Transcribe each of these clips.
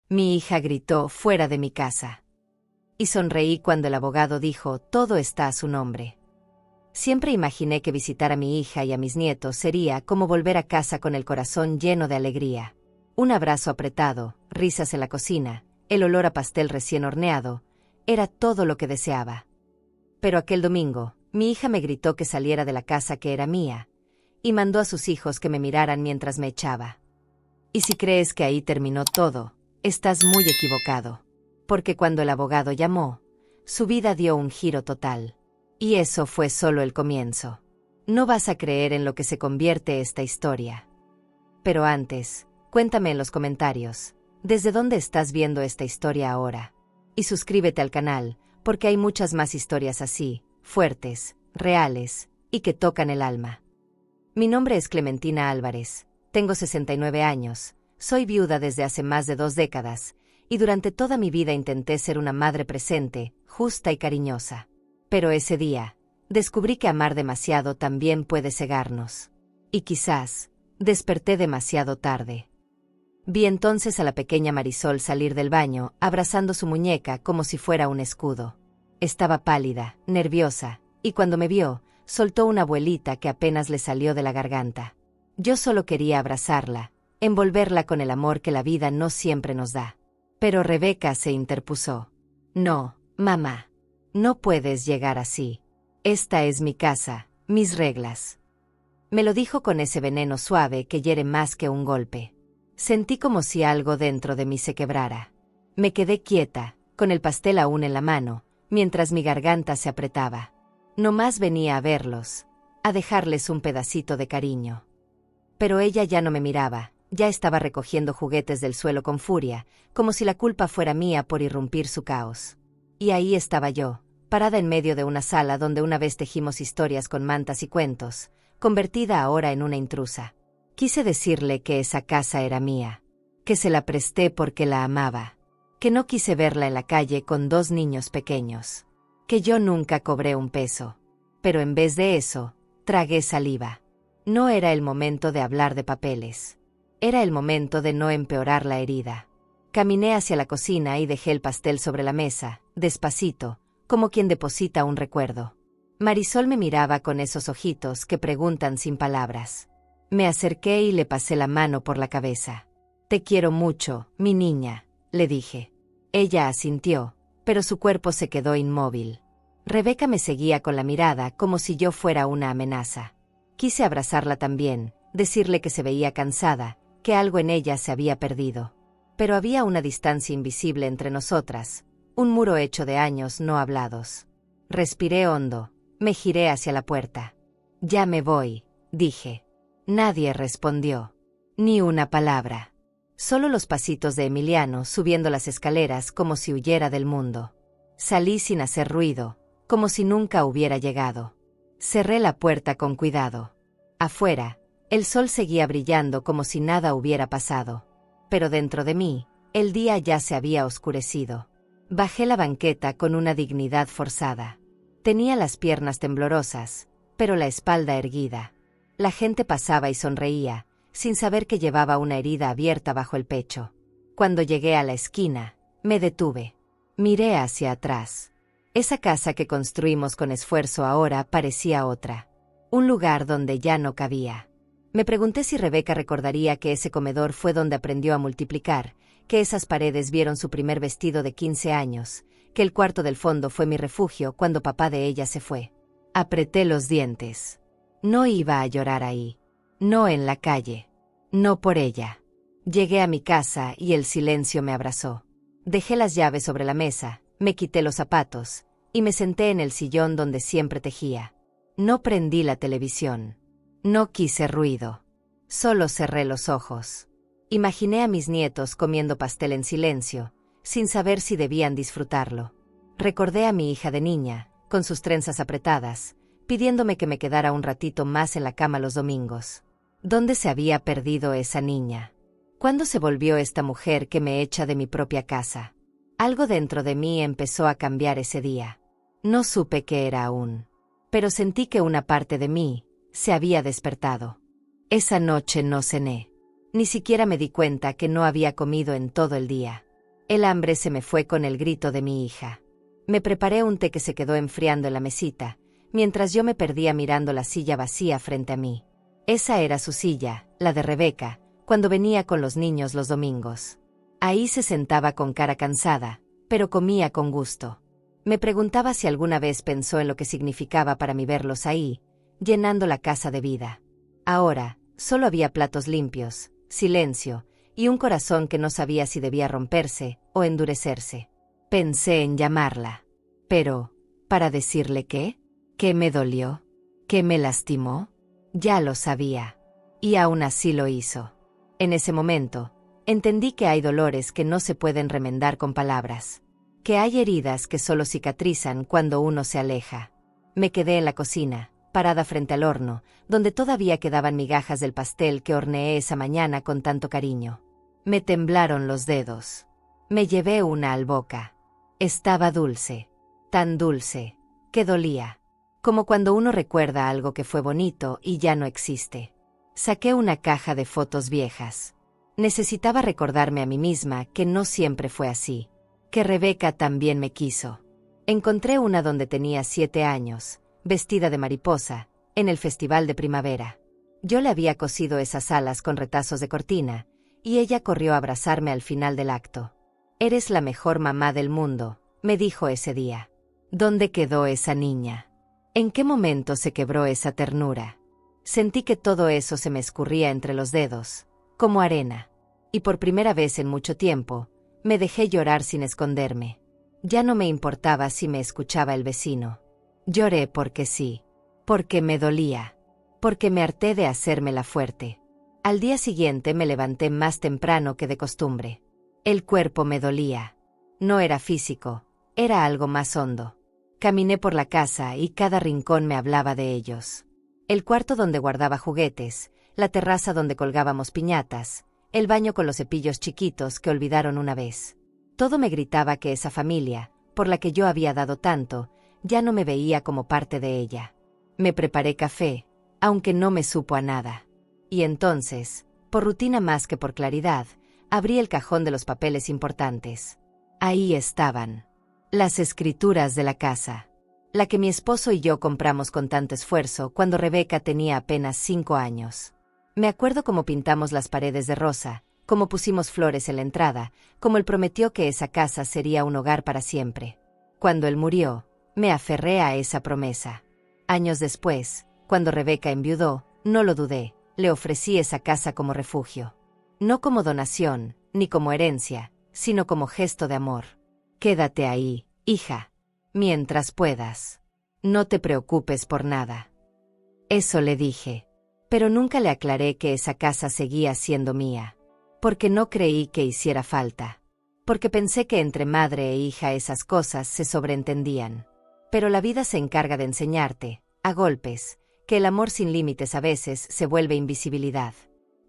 Mi hija gritó fuera de mi casa. Y sonreí cuando el abogado dijo, todo está a su nombre. Siempre imaginé que visitar a mi hija y a mis nietos sería como volver a casa con el corazón lleno de alegría. Un abrazo apretado, risas en la cocina, el olor a pastel recién horneado, era todo lo que deseaba. Pero aquel domingo, mi hija me gritó que saliera de la casa que era mía, y mandó a sus hijos que me miraran mientras me echaba. Y si crees que ahí terminó todo, estás muy equivocado. Porque cuando el abogado llamó, su vida dio un giro total. Y eso fue solo el comienzo. No vas a creer en lo que se convierte esta historia. Pero antes, cuéntame en los comentarios, ¿desde dónde estás viendo esta historia ahora? Y suscríbete al canal, porque hay muchas más historias así, fuertes, reales, y que tocan el alma. Mi nombre es Clementina Álvarez, tengo 69 años, soy viuda desde hace más de 2 décadas, y durante toda mi vida intenté ser una madre presente, justa y cariñosa. Pero ese día, descubrí que amar demasiado también puede cegarnos. Y quizás, desperté demasiado tarde. Vi entonces a la pequeña Marisol salir del baño, abrazando su muñeca como si fuera un escudo. Estaba pálida, nerviosa, y cuando me vio, soltó una abuelita que apenas le salió de la garganta. Yo solo quería abrazarla, envolverla con el amor que la vida no siempre nos da. Pero Rebeca se interpuso. No, mamá. No puedes llegar así. Esta es mi casa, mis reglas. Me lo dijo con ese veneno suave que hiere más que un golpe. Sentí como si algo dentro de mí se quebrara. Me quedé quieta, con el pastel aún en la mano, mientras mi garganta se apretaba. Nomás venía a verlos, a dejarles un pedacito de cariño. Pero ella ya no me miraba, ya estaba recogiendo juguetes del suelo con furia, como si la culpa fuera mía por irrumpir su caos. Y ahí estaba yo, parada en medio de una sala donde una vez tejimos historias con mantas y cuentos, convertida ahora en una intrusa. Quise decirle que esa casa era mía, que se la presté porque la amaba, que no quise verla en la calle con 2 niños pequeños, que yo nunca cobré un peso. Pero en vez de eso, tragué saliva. No era el momento de hablar de papeles. Era el momento de no empeorar la herida. Caminé hacia la cocina y dejé el pastel sobre la mesa, despacito, como quien deposita un recuerdo. Marisol me miraba con esos ojitos que preguntan sin palabras. Me acerqué y le pasé la mano por la cabeza. Te quiero mucho, mi niña, le dije. Ella asintió, pero su cuerpo se quedó inmóvil. Rebeca me seguía con la mirada como si yo fuera una amenaza. Quise abrazarla también, decirle que se veía cansada, que algo en ella se había perdido. Pero había una distancia invisible entre nosotras, un muro hecho de años no hablados. Respiré hondo, me giré hacia la puerta. Ya me voy, dije. Nadie respondió. Ni una palabra. Solo los pasitos de Emiliano subiendo las escaleras como si huyera del mundo. Salí sin hacer ruido, como si nunca hubiera llegado. Cerré la puerta con cuidado. Afuera, el sol seguía brillando como si nada hubiera pasado. Pero dentro de mí, el día ya se había oscurecido. Bajé la banqueta con una dignidad forzada. Tenía las piernas temblorosas, pero la espalda erguida. La gente pasaba y sonreía, sin saber que llevaba una herida abierta bajo el pecho. Cuando llegué a la esquina, me detuve. Miré hacia atrás. Esa casa que construimos con esfuerzo ahora parecía otra. Un lugar donde ya no cabía. Me pregunté si Rebeca recordaría que ese comedor fue donde aprendió a multiplicar, que esas paredes vieron su primer vestido de 15 años, que el cuarto del fondo fue mi refugio cuando papá de ella se fue. Apreté los dientes. No iba a llorar ahí. No en la calle. No por ella. Llegué a mi casa y el silencio me abrazó. Dejé las llaves sobre la mesa, me quité los zapatos, y me senté en el sillón donde siempre tejía. No prendí la televisión. No quise ruido. Solo cerré los ojos. Imaginé a mis nietos comiendo pastel en silencio, sin saber si debían disfrutarlo. Recordé a mi hija de niña, con sus trenzas apretadas, pidiéndome que me quedara un ratito más en la cama los domingos. ¿Dónde se había perdido esa niña? ¿Cuándo se volvió esta mujer que me echa de mi propia casa? Algo dentro de mí empezó a cambiar ese día. No supe qué era aún, pero sentí que una parte de mí se había despertado. Esa noche no cené. Ni siquiera me di cuenta que no había comido en todo el día. El hambre se me fue con el grito de mi hija. Me preparé un té que se quedó enfriando en la mesita, mientras yo me perdía mirando la silla vacía frente a mí. Esa era su silla, la de Rebeca, cuando venía con los niños los domingos. Ahí se sentaba con cara cansada, pero comía con gusto. Me preguntaba si alguna vez pensó en lo que significaba para mí verlos ahí, llenando la casa de vida. Ahora, solo había platos limpios, silencio, y un corazón que no sabía si debía romperse o endurecerse. Pensé en llamarla. Pero, ¿para decirle qué? ¿Qué me dolió? ¿Qué me lastimó? Ya lo sabía. Y aún así lo hizo. En ese momento, entendí que hay dolores que no se pueden remendar con palabras. Que hay heridas que solo cicatrizan cuando uno se aleja. Me quedé en la cocina, parada frente al horno, donde todavía quedaban migajas del pastel que horneé esa mañana con tanto cariño. Me temblaron los dedos. Me llevé una al boca. Estaba dulce, tan dulce, que dolía. Como cuando uno recuerda algo que fue bonito y ya no existe. Saqué una caja de fotos viejas. Necesitaba recordarme a mí misma que no siempre fue así. Que Rebeca también me quiso. Encontré una donde tenía 7 años, vestida de mariposa, en el festival de primavera. Yo le había cosido esas alas con retazos de cortina, y ella corrió a abrazarme al final del acto. «Eres la mejor mamá del mundo», me dijo ese día. ¿Dónde quedó esa niña? ¿En qué momento se quebró esa ternura? Sentí que todo eso se me escurría entre los dedos, como arena. Y por primera vez en mucho tiempo, me dejé llorar sin esconderme. Ya no me importaba si me escuchaba el vecino. Lloré porque sí, porque me dolía, porque me harté de hacérmela fuerte. Al día siguiente me levanté más temprano que de costumbre. El cuerpo me dolía. No era físico, era algo más hondo. Caminé por la casa y cada rincón me hablaba de ellos. El cuarto donde guardaba juguetes, la terraza donde colgábamos piñatas, el baño con los cepillos chiquitos que olvidaron una vez. Todo me gritaba que esa familia, por la que yo había dado tanto, ya no me veía como parte de ella. Me preparé café, aunque no me supo a nada. Y entonces, por rutina más que por claridad, abrí el cajón de los papeles importantes. Ahí estaban. Las escrituras de la casa. La que mi esposo y yo compramos con tanto esfuerzo cuando Rebeca tenía apenas 5 años. Me acuerdo cómo pintamos las paredes de rosa, cómo pusimos flores en la entrada, cómo él prometió que esa casa sería un hogar para siempre. Cuando él murió, me aferré a esa promesa. Años después, cuando Rebeca enviudó, no lo dudé, le ofrecí esa casa como refugio. No como donación, ni como herencia, sino como gesto de amor. Quédate ahí, hija, mientras puedas. No te preocupes por nada. Eso le dije. Pero nunca le aclaré que esa casa seguía siendo mía. Porque no creí que hiciera falta. Porque pensé que entre madre e hija esas cosas se sobreentendían. Pero la vida se encarga de enseñarte, a golpes, que el amor sin límites a veces se vuelve invisibilidad.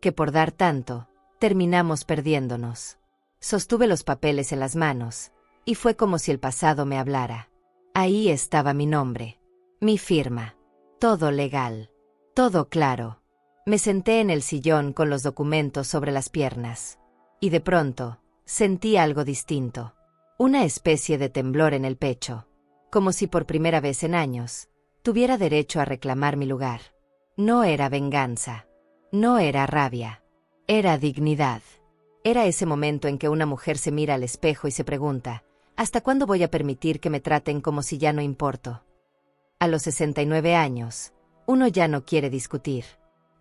Que por dar tanto, terminamos perdiéndonos. Sostuve los papeles en las manos, y fue como si el pasado me hablara. Ahí estaba mi nombre, mi firma, todo legal, todo claro. Me senté en el sillón con los documentos sobre las piernas. Y de pronto, sentí algo distinto. Una especie de temblor en el pecho. Como si por primera vez en años, tuviera derecho a reclamar mi lugar. No era venganza. No era rabia. Era dignidad. Era ese momento en que una mujer se mira al espejo y se pregunta, ¿hasta cuándo voy a permitir que me traten como si ya no importo? A los 69 años, uno ya no quiere discutir.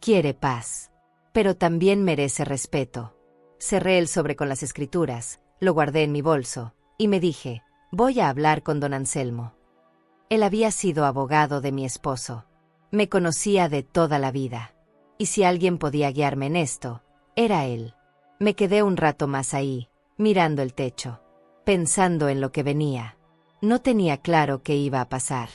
Quiere paz. Pero también merece respeto. Cerré el sobre con las escrituras, lo guardé en mi bolso, y me dije, voy a hablar con don Anselmo. Él había sido abogado de mi esposo. Me conocía de toda la vida. Y si alguien podía guiarme en esto, era él. Me quedé un rato más ahí, mirando el techo, pensando en lo que venía. No tenía claro qué iba a pasar.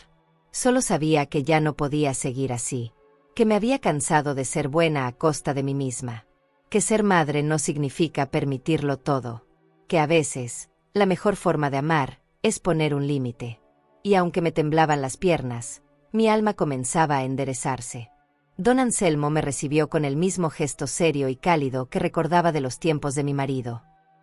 Solo sabía que ya no podía seguir así. Que me había cansado de ser buena a costa de mí misma. Que ser madre no significa permitirlo todo. Que a veces, la mejor forma de amar es poner un límite. Y aunque me temblaban las piernas, mi alma comenzaba a enderezarse. Don Anselmo me recibió con el mismo gesto serio y cálido que recordaba de los tiempos de mi marido.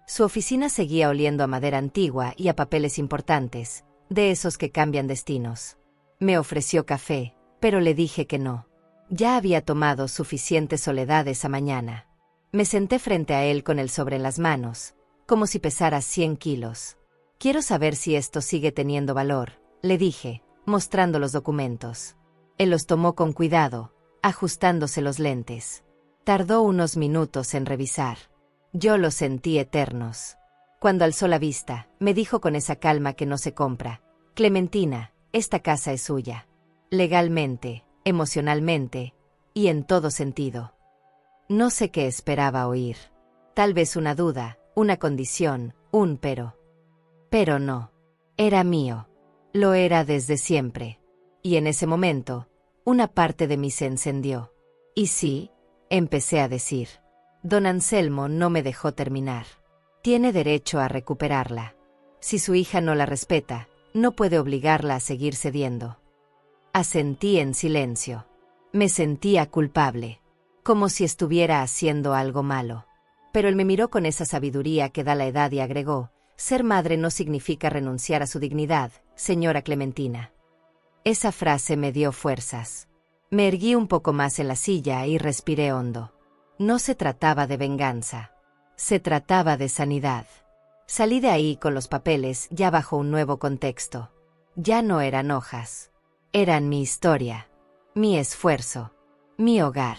Su oficina seguía oliendo a madera antigua y a papeles importantes, de esos que cambian destinos. Me ofreció café, pero le dije que no. Ya había tomado suficiente soledad esa mañana. Me senté frente a él con el sobre en las manos, como si pesara 100 kilos. Quiero saber si esto sigue teniendo valor, le dije, mostrando los documentos. Él los tomó con cuidado, ajustándose los lentes. Tardó unos minutos en revisar. Yo los sentí eternos. Cuando alzó la vista, me dijo con esa calma que no se compra: Clementina, esta casa es suya. Legalmente, emocionalmente y en todo sentido. No sé qué esperaba oír. Tal vez una duda, una condición, un pero. Pero no. Era mío. Lo era desde siempre. Y en ese momento, una parte de mí se encendió. Y sí, empecé a decir. Don Anselmo no me dejó terminar. Tiene derecho a recuperarla. Si su hija no la respeta, no puede obligarla a seguir cediendo. Asentí en silencio. Me sentía culpable, como si estuviera haciendo algo malo. Pero él me miró con esa sabiduría que da la edad y agregó: ser madre no significa renunciar a su dignidad, señora Clementina. Esa frase me dio fuerzas. Me erguí un poco más en la silla y respiré hondo. No se trataba de venganza. Se trataba de sanidad. Salí de ahí con los papeles ya bajo un nuevo contexto. Ya no eran hojas. Eran mi historia, mi esfuerzo, mi hogar.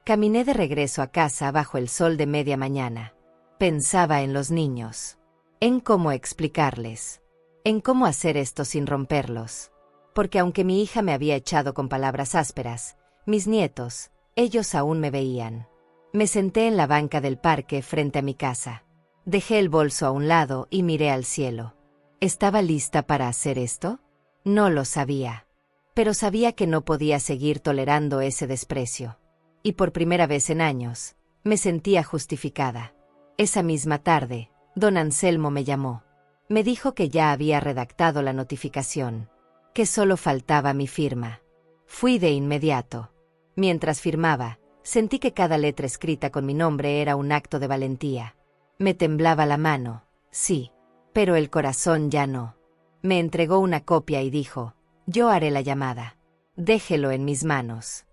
Caminé de regreso a casa bajo el sol de media mañana. Pensaba en los niños, en cómo explicarles, en cómo hacer esto sin romperlos. Porque aunque mi hija me había echado con palabras ásperas, mis nietos, ellos aún me veían. Me senté en la banca del parque frente a mi casa. Dejé el bolso a un lado y miré al cielo. ¿Estaba lista para hacer esto? No lo sabía. Pero sabía que no podía seguir tolerando ese desprecio. Y por primera vez en años, me sentía justificada. Esa misma tarde, don Anselmo me llamó. Me dijo que ya había redactado la notificación, que solo faltaba mi firma. Fui de inmediato. Mientras firmaba, sentí que cada letra escrita con mi nombre era un acto de valentía. Me temblaba la mano, sí, pero el corazón ya no. Me entregó una copia y dijo: yo haré la llamada. Déjelo en mis manos.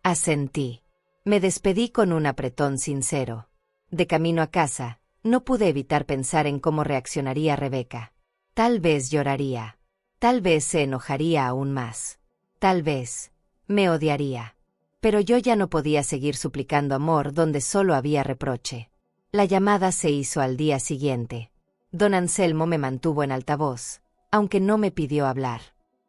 Asentí. Me despedí con un apretón sincero. De camino a casa, no pude evitar pensar en cómo reaccionaría Rebeca. Tal vez lloraría. Tal vez se enojaría aún más. Tal vez me odiaría. Pero yo ya no podía seguir suplicando amor donde solo había reproche. La llamada se hizo al día siguiente. Don Anselmo me mantuvo en altavoz, aunque no me pidió hablar.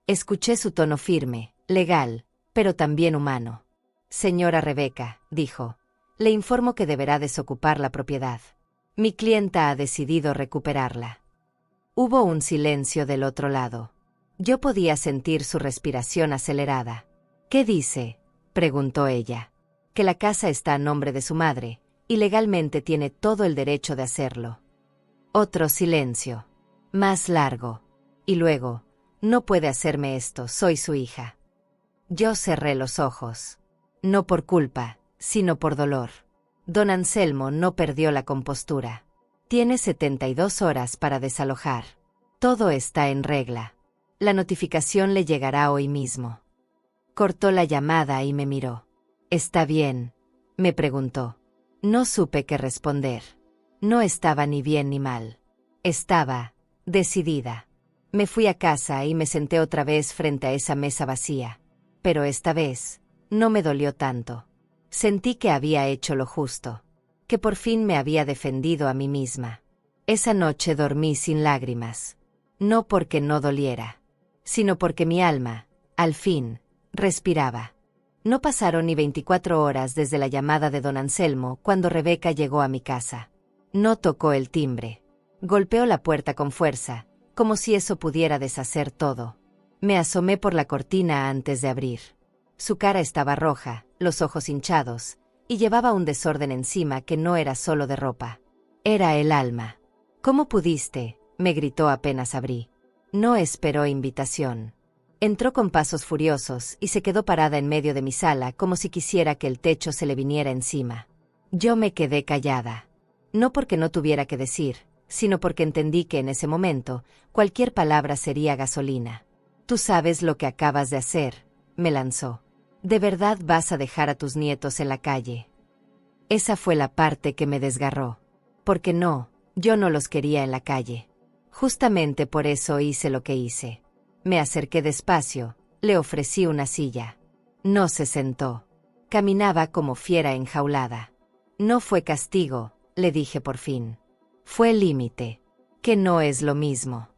Escuché su tono firme, legal, pero también humano. Señora Rebeca, dijo, le informo que deberá desocupar la propiedad. Mi clienta ha decidido recuperarla. Hubo un silencio del otro lado. Yo podía sentir su respiración acelerada. ¿Qué dice?, preguntó ella. Que la casa está a nombre de su madre, y legalmente tiene todo el derecho de hacerlo. Otro silencio. Más largo. Y luego: no puede hacerme esto, soy su hija. Yo cerré los ojos. No por culpa, sino por dolor. Don Anselmo no perdió la compostura. Tiene 72 horas para desalojar. Todo está en regla. La notificación le llegará hoy mismo. Cortó la llamada y me miró. ¿Está bien?, me preguntó. No supe qué responder. No estaba ni bien ni mal. Estaba decidida. Me fui a casa y me senté otra vez frente a esa mesa vacía. Pero esta vez, no me dolió tanto. Sentí que había hecho lo justo, que por fin me había defendido a mí misma. Esa noche dormí sin lágrimas. No porque no doliera, sino porque mi alma, al fin, respiraba. No pasaron ni 24 horas desde la llamada de don Anselmo cuando Rebeca llegó a mi casa. No tocó el timbre. Golpeó la puerta con fuerza, como si eso pudiera deshacer todo. Me asomé por la cortina antes de abrir. Su cara estaba roja, los ojos hinchados, y llevaba un desorden encima que no era solo de ropa. Era el alma. ¿Cómo pudiste?, me gritó apenas abrí. No esperó invitación. Entró con pasos furiosos y se quedó parada en medio de mi sala como si quisiera que el techo se le viniera encima. Yo me quedé callada. No porque no tuviera que decir, sino porque entendí que en ese momento, cualquier palabra sería gasolina. «Tú sabes lo que acabas de hacer», me lanzó. «¿De verdad vas a dejar a tus nietos en la calle?». Esa fue la parte que me desgarró. Porque no, yo no los quería en la calle. Justamente por eso hice lo que hice. Me acerqué despacio, le ofrecí una silla. No se sentó. Caminaba como fiera enjaulada. «No fue castigo», le dije por fin. «Fue límite, que no es lo mismo».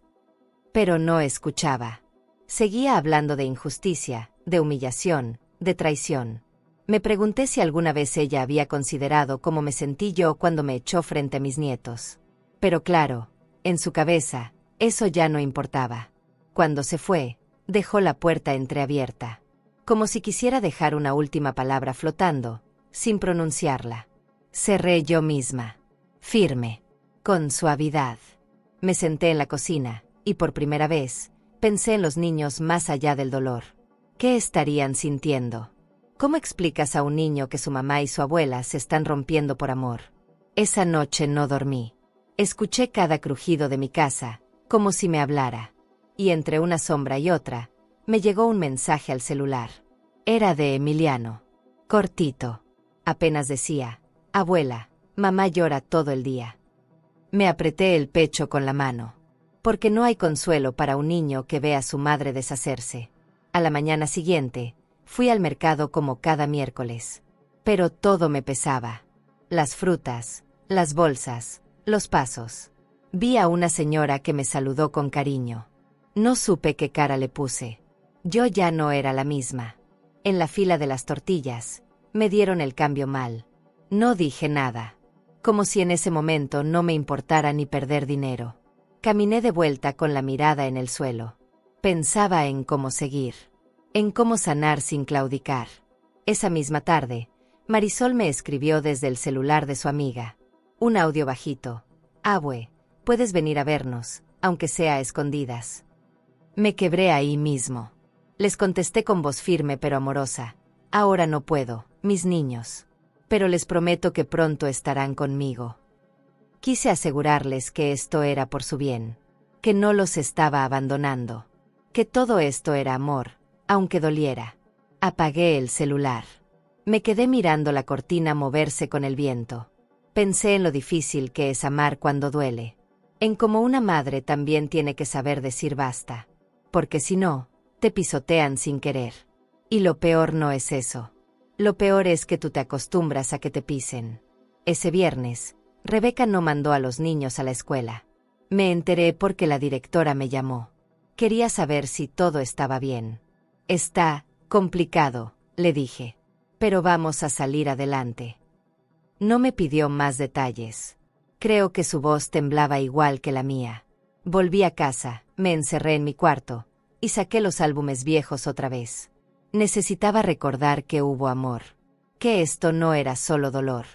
Pero no escuchaba. Seguía hablando de injusticia, de humillación, de traición. Me pregunté si alguna vez ella había considerado cómo me sentí yo cuando me echó frente a mis nietos. Pero claro, en su cabeza, eso ya no importaba. Cuando se fue, dejó la puerta entreabierta, como si quisiera dejar una última palabra flotando, sin pronunciarla. Cerré yo misma, firme, con suavidad. Me senté en la cocina, y por primera vez, pensé en los niños más allá del dolor. ¿Qué estarían sintiendo? ¿Cómo explicas a un niño que su mamá y su abuela se están rompiendo por amor? Esa noche no dormí. Escuché cada crujido de mi casa, como si me hablara. Y entre una sombra y otra, me llegó un mensaje al celular. Era de Emiliano. Cortito. Apenas decía: «Abuela, mamá llora todo el día». Me apreté el pecho con la mano. Porque no hay consuelo para un niño que ve a su madre deshacerse. A la mañana siguiente, fui al mercado como cada miércoles. Pero todo me pesaba. Las frutas, las bolsas, los pasos. Vi a una señora que me saludó con cariño. No supe qué cara le puse. Yo ya no era la misma. En la fila de las tortillas, me dieron el cambio mal. No dije nada. Como si en ese momento no me importara ni perder dinero. Caminé de vuelta con la mirada en el suelo. Pensaba en cómo seguir. En cómo sanar sin claudicar. Esa misma tarde, Marisol me escribió desde el celular de su amiga. Un audio bajito. «Abue, puedes venir a vernos, aunque sea a escondidas». Me quebré ahí mismo. Les contesté con voz firme pero amorosa. «Ahora no puedo, mis niños. Pero les prometo que pronto estarán conmigo». Quise asegurarles que esto era por su bien. Que no los estaba abandonando. Que todo esto era amor, aunque doliera. Apagué el celular. Me quedé mirando la cortina moverse con el viento. Pensé en lo difícil que es amar cuando duele. En cómo una madre también tiene que saber decir basta. Porque si no, te pisotean sin querer. Y lo peor no es eso. Lo peor es que tú te acostumbras a que te pisen. Ese viernes, Rebeca no mandó a los niños a la escuela. Me enteré porque la directora me llamó. Quería saber si todo estaba bien. «Está complicado», le dije. «Pero vamos a salir adelante». No me pidió más detalles. Creo que su voz temblaba igual que la mía. Volví a casa, me encerré en mi cuarto, y saqué los álbumes viejos otra vez. Necesitaba recordar que hubo amor. Que esto no era solo dolor.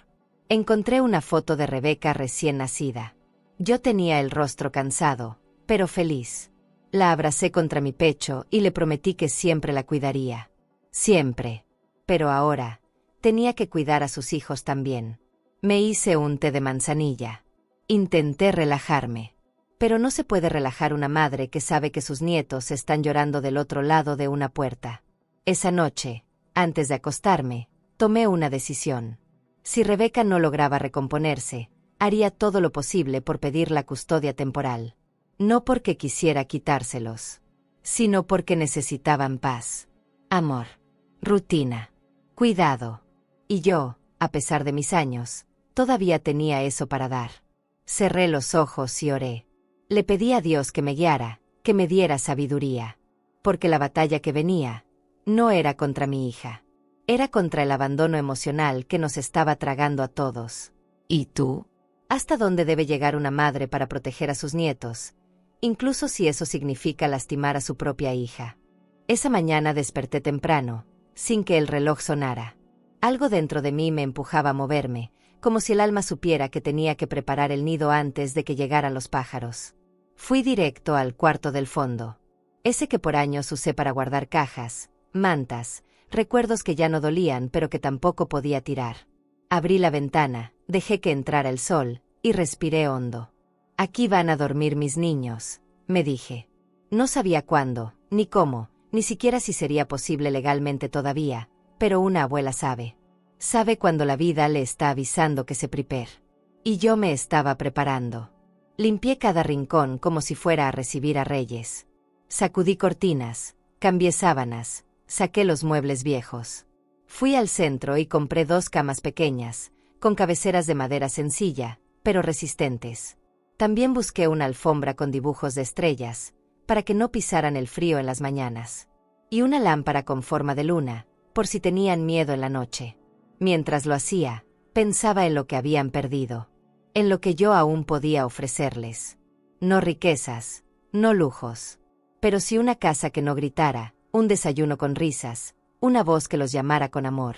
Encontré una foto de Rebeca recién nacida. Yo tenía el rostro cansado, pero feliz. La abracé contra mi pecho y le prometí que siempre la cuidaría. Siempre. Pero ahora, tenía que cuidar a sus hijos también. Me hice un té de manzanilla. Intenté relajarme. Pero no se puede relajar una madre que sabe que sus nietos están llorando del otro lado de una puerta. Esa noche, antes de acostarme, tomé una decisión. Si Rebeca no lograba recomponerse, haría todo lo posible por pedir la custodia temporal. No porque quisiera quitárselos, sino porque necesitaban paz, amor, rutina, cuidado. Y yo, a pesar de mis años, todavía tenía eso para dar. Cerré los ojos y oré. Le pedí a Dios que me guiara, que me diera sabiduría. Porque la batalla que venía, no era contra mi hija. Era contra el abandono emocional que nos estaba tragando a todos. ¿Y tú? ¿Hasta dónde debe llegar una madre para proteger a sus nietos? Incluso si eso significa lastimar a su propia hija. Esa mañana desperté temprano, sin que el reloj sonara. Algo dentro de mí me empujaba a moverme, como si el alma supiera que tenía que preparar el nido antes de que llegaran los pájaros. Fui directo al cuarto del fondo. Ese que por años usé para guardar cajas, mantas, recuerdos que ya no dolían pero que tampoco podía tirar. Abrí la ventana, dejé que entrara el sol, y respiré hondo. Aquí van a dormir mis niños, me dije. No sabía cuándo, ni cómo, ni siquiera si sería posible legalmente todavía, pero una abuela sabe. Sabe cuando la vida le está avisando que se prepare. Y yo me estaba preparando. Limpié cada rincón como si fuera a recibir a reyes. Sacudí cortinas, cambié sábanas, saqué los muebles viejos. Fui al centro y compré 2 camas pequeñas, con cabeceras de madera sencilla, pero resistentes. También busqué una alfombra con dibujos de estrellas, para que no pisaran el frío en las mañanas. Y una lámpara con forma de luna, por si tenían miedo en la noche. Mientras lo hacía, pensaba en lo que habían perdido, en lo que yo aún podía ofrecerles. No riquezas, no lujos, pero sí una casa que no gritara, un desayuno con risas, una voz que los llamara con amor.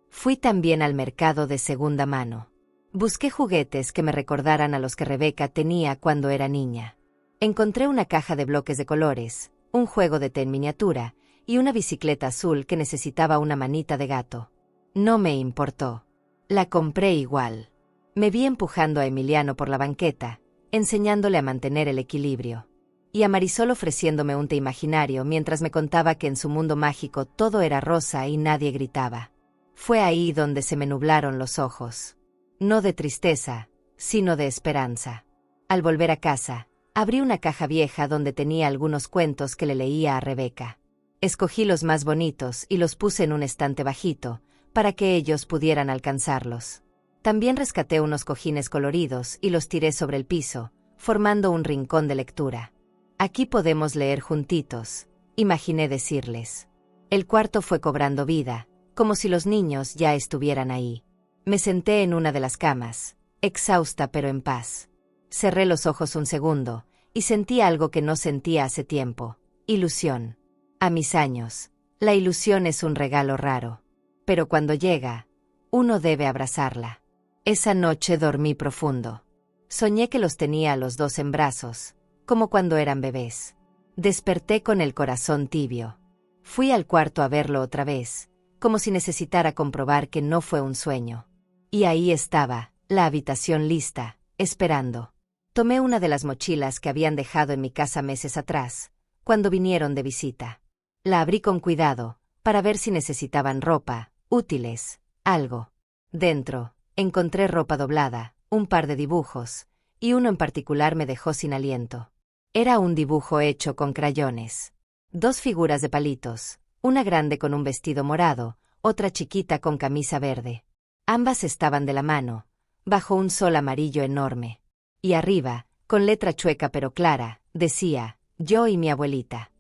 Fui también al mercado de segunda mano. Busqué juguetes que me recordaran a los que Rebeca tenía cuando era niña. Encontré una caja de bloques de colores, un juego de té en miniatura y una bicicleta azul que necesitaba una manita de gato. No me importó. La compré igual. Me vi empujando a Emiliano por la banqueta, enseñándole a mantener el equilibrio. Y a Marisol ofreciéndome un té imaginario mientras me contaba que en su mundo mágico todo era rosa y nadie gritaba. Fue ahí donde se me nublaron los ojos. No de tristeza, sino de esperanza. Al volver a casa, abrí una caja vieja donde tenía algunos cuentos que le leía a Rebeca. Escogí los más bonitos y los puse en un estante bajito, para que ellos pudieran alcanzarlos. También rescaté unos cojines coloridos y los tiré sobre el piso, formando un rincón de lectura. Aquí podemos leer juntitos, imaginé decirles. El cuarto fue cobrando vida, como si los niños ya estuvieran ahí. Me senté en una de las camas, exhausta pero en paz. Cerré los ojos un segundo, y sentí algo que no sentía hace tiempo: ilusión. A mis años, la ilusión es un regalo raro. Pero cuando llega, uno debe abrazarla. Esa noche dormí profundo. Soñé que los tenía a los 2 en brazos, como cuando eran bebés. Desperté con el corazón tibio. Fui al cuarto a verlo otra vez, como si necesitara comprobar que no fue un sueño. Y ahí estaba, la habitación lista, esperando. Tomé una de las mochilas que habían dejado en mi casa meses atrás, cuando vinieron de visita. La abrí con cuidado, para ver si necesitaban ropa, útiles, algo. Dentro, encontré ropa doblada, un par de dibujos, y uno en particular me dejó sin aliento. Era un dibujo hecho con crayones. 2 figuras de palitos, una grande con un vestido morado, otra chiquita con camisa verde. Ambas estaban de la mano, bajo un sol amarillo enorme. Y arriba, con letra chueca pero clara, decía: yo y mi abuelita.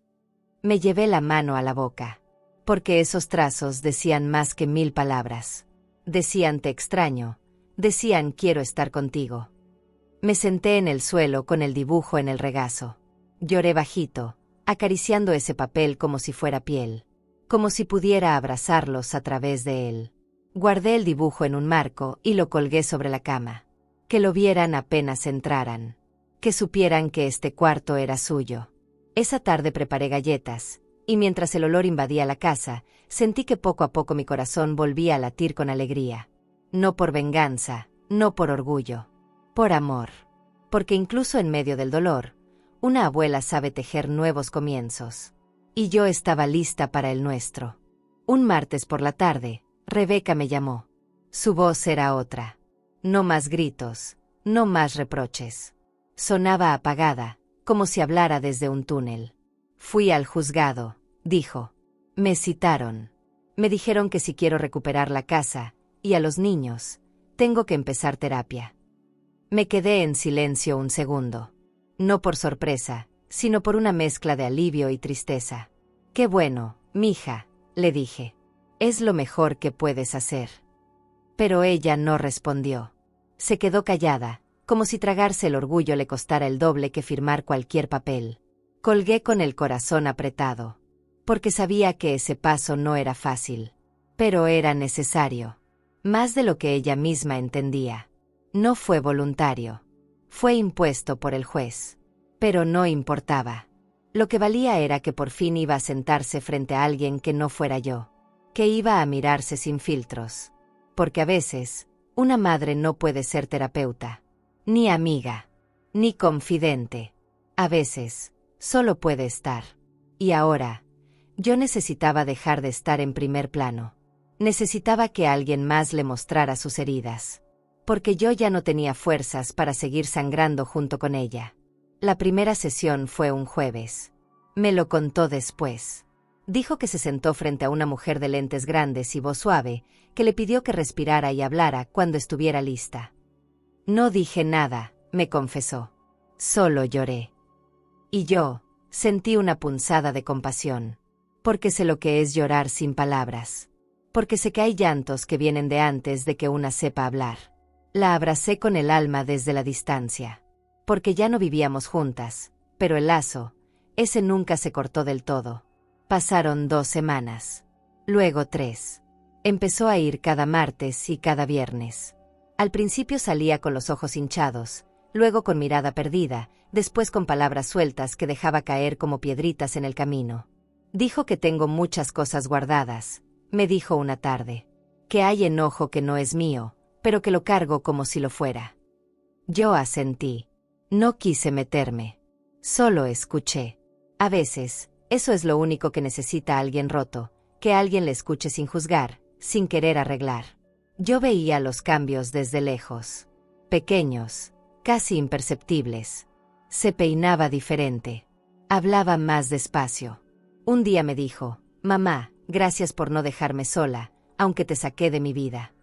Me llevé la mano a la boca. Porque esos trazos decían más que 1000 palabras. Decían te extraño, decían quiero estar contigo. Me senté en el suelo con el dibujo en el regazo. Lloré bajito, acariciando ese papel como si fuera piel, como si pudiera abrazarlos a través de él. Guardé el dibujo en un marco y lo colgué sobre la cama. Que lo vieran apenas entraran. Que supieran que este cuarto era suyo. Esa tarde preparé galletas, y mientras el olor invadía la casa, sentí que poco a poco mi corazón volvía a latir con alegría. No por venganza, no por orgullo, por amor. Porque incluso en medio del dolor, una abuela sabe tejer nuevos comienzos. Y yo estaba lista para el nuestro. Un martes por la tarde, Rebeca me llamó. Su voz era otra. No más gritos, no más reproches. Sonaba apagada, como si hablara desde un túnel. Fui al juzgado, dijo. Me citaron. Me dijeron que si quiero recuperar la casa, y a los niños, tengo que empezar terapia. Me quedé en silencio un segundo. No por sorpresa, sino por una mezcla de alivio y tristeza. Qué bueno, mija, le dije. Es lo mejor que puedes hacer. Pero ella no respondió. Se quedó callada, como si tragarse el orgullo le costara el doble que firmar cualquier papel. Colgué con el corazón apretado. Porque sabía que ese paso no era fácil. Pero era necesario. Más de lo que ella misma entendía. No fue voluntario. Fue impuesto por el juez. Pero no importaba. Lo que valía era que por fin iba a sentarse frente a alguien que no fuera yo. Que iba a mirarse sin filtros. Porque a veces, una madre no puede ser terapeuta. ni amiga, ni confidente. A veces, solo puede estar. Y ahora, yo necesitaba dejar de estar en primer plano. Necesitaba que alguien más le mostrara sus heridas. Porque yo ya no tenía fuerzas para seguir sangrando junto con ella. La primera sesión fue un jueves. Me lo contó después. Dijo que se sentó frente a una mujer de lentes grandes y voz suave, que le pidió que respirara y hablara cuando estuviera lista. No dije nada, me confesó. Solo lloré. Y yo sentí una punzada de compasión. Porque sé lo que es llorar sin palabras. Porque sé que hay llantos que vienen de antes de que una sepa hablar. La abracé con el alma desde la distancia. Porque ya no vivíamos juntas, pero el lazo, ese nunca se cortó del todo. Pasaron 2 semanas. Luego 3. Empezó a ir cada martes y cada viernes. Al principio salía con los ojos hinchados, luego con mirada perdida, después con palabras sueltas que dejaba caer como piedritas en el camino. Dijo que tengo muchas cosas guardadas, me dijo una tarde. Que hay enojo que no es mío, pero que lo cargo como si lo fuera. Yo asentí. No quise meterme. Solo escuché. A veces, eso es lo único que necesita alguien roto, que alguien le escuche sin juzgar, sin querer arreglar. Yo veía los cambios desde lejos. Pequeños, casi imperceptibles. Se peinaba diferente. Hablaba más despacio. Un día me dijo, mamá, gracias por no dejarme sola, aunque te saqué de mi vida.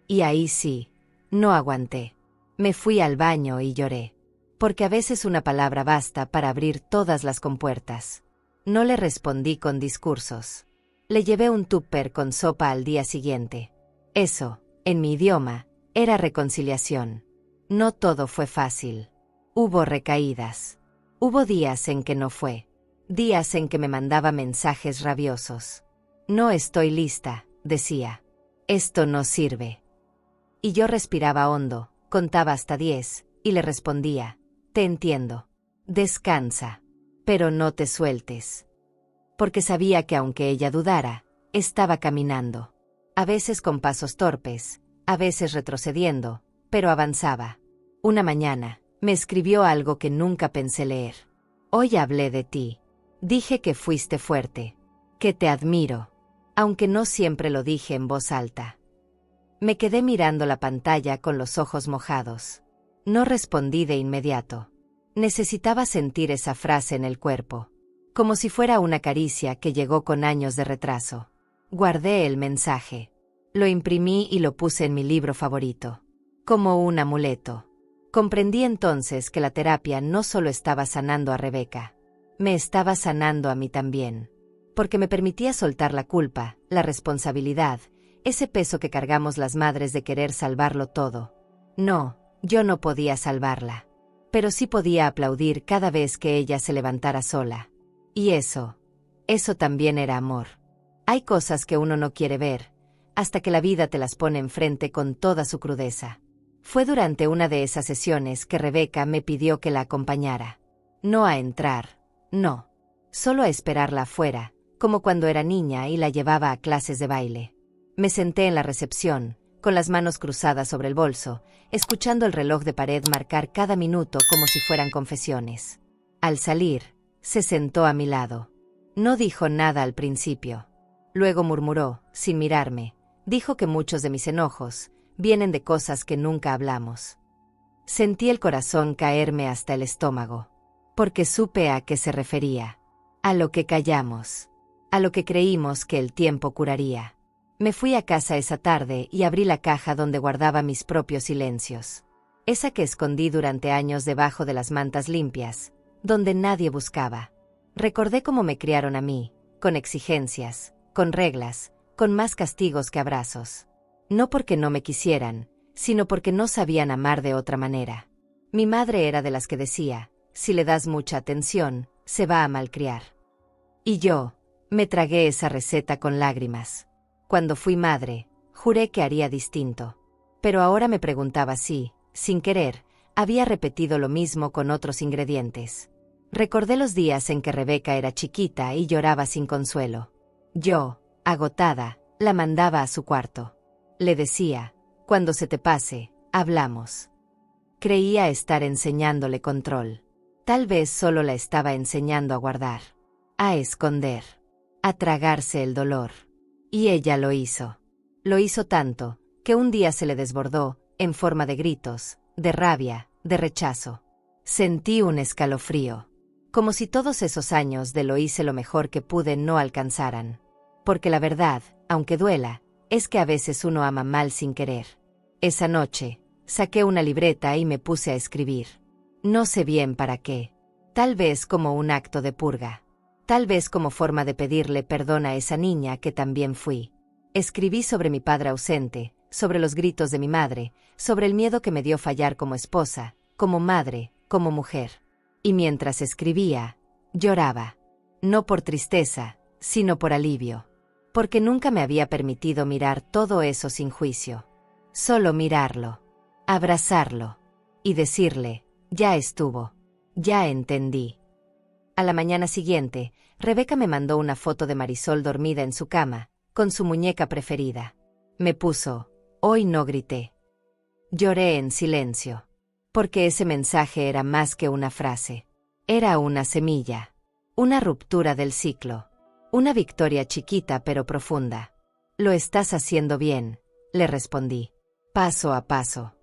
Y ahí sí, no aguanté. Me fui al baño y lloré. Porque a veces una palabra basta para abrir todas las compuertas. No le respondí con discursos. Le llevé un tupper con sopa al día siguiente. Eso, en mi idioma, era reconciliación. No todo fue fácil. Hubo recaídas. Hubo días en que no fue. Días en que me mandaba mensajes rabiosos. No estoy lista, decía. Esto no sirve. Y yo respiraba hondo, contaba hasta 10, y le respondía. Te entiendo. Descansa. Pero no te sueltes. Porque sabía que aunque ella dudara, estaba caminando. A veces con pasos torpes, a veces retrocediendo, pero avanzaba. Una mañana, me escribió algo que nunca pensé leer. Hoy hablé de ti. Dije que fuiste fuerte. Que te admiro. Aunque no siempre lo dije en voz alta. Me quedé mirando la pantalla con los ojos mojados. No respondí de inmediato. Necesitaba sentir esa frase en el cuerpo. Como si fuera una caricia que llegó con años de retraso. Guardé el mensaje. Lo imprimí y lo puse en mi libro favorito. Como un amuleto. Comprendí entonces que la terapia no solo estaba sanando a Rebeca. Me estaba sanando a mí también. Porque me permitía soltar la culpa, la responsabilidad, ese peso que cargamos las madres de querer salvarlo todo. No, yo no podía salvarla. Pero sí podía aplaudir cada vez que ella se levantara sola. Y eso también era amor. Hay cosas que uno no quiere ver, hasta que la vida te las pone enfrente con toda su crudeza. Fue durante una de esas sesiones que Rebeca me pidió que la acompañara. No a entrar, no. Solo a esperarla afuera, como cuando era niña y la llevaba a clases de baile. Me senté en la recepción, con las manos cruzadas sobre el bolso, escuchando el reloj de pared marcar cada minuto como si fueran confesiones. Al salir, se sentó a mi lado. No dijo nada al principio. Luego murmuró, sin mirarme, dijo que muchos de mis enojos vienen de cosas que nunca hablamos. Sentí el corazón caerme hasta el estómago, porque supe a qué se refería. A lo que callamos. A lo que creímos que el tiempo curaría. Me fui a casa esa tarde y abrí la caja donde guardaba mis propios silencios. Esa que escondí durante años debajo de las mantas limpias, donde nadie buscaba. Recordé cómo me criaron a mí, con exigencias, con reglas, con más castigos que abrazos. No porque no me quisieran, sino porque no sabían amar de otra manera. Mi madre era de las que decía, si le das mucha atención, se va a malcriar. Y yo, me tragué esa receta con lágrimas. Cuando fui madre, juré que haría distinto. Pero ahora me preguntaba si, sin querer, había repetido lo mismo con otros ingredientes. Recordé los días en que Rebeca era chiquita y lloraba sin consuelo. Yo, agotada, la mandaba a su cuarto. Le decía, cuando se te pase, hablamos. Creía estar enseñándole control. Tal vez solo la estaba enseñando a guardar, a esconder, a tragarse el dolor. Y ella lo hizo. Lo hizo tanto, que un día se le desbordó, en forma de gritos, de rabia, de rechazo. Sentí un escalofrío. Como si todos esos años de lo hice lo mejor que pude no alcanzaran. Porque la verdad, aunque duela, es que a veces uno ama mal sin querer. Esa noche, saqué una libreta y me puse a escribir. No sé bien para qué. Tal vez como un acto de purga. Tal vez como forma de pedirle perdón a esa niña que también fui. Escribí sobre mi padre ausente, sobre los gritos de mi madre, sobre el miedo que me dio fallar como esposa, como madre, como mujer. Y mientras escribía, lloraba. No por tristeza, sino por alivio. Porque nunca me había permitido mirar todo eso sin juicio. Solo mirarlo, abrazarlo y decirle, ya estuvo, ya entendí. A la mañana siguiente, Rebeca me mandó una foto de Marisol dormida en su cama, con su muñeca preferida. Me puso, hoy no grité. Lloré en silencio. Porque ese mensaje era más que una frase. Era una semilla. Una ruptura del ciclo. Una victoria chiquita pero profunda. Lo estás haciendo bien, le respondí. Paso a paso.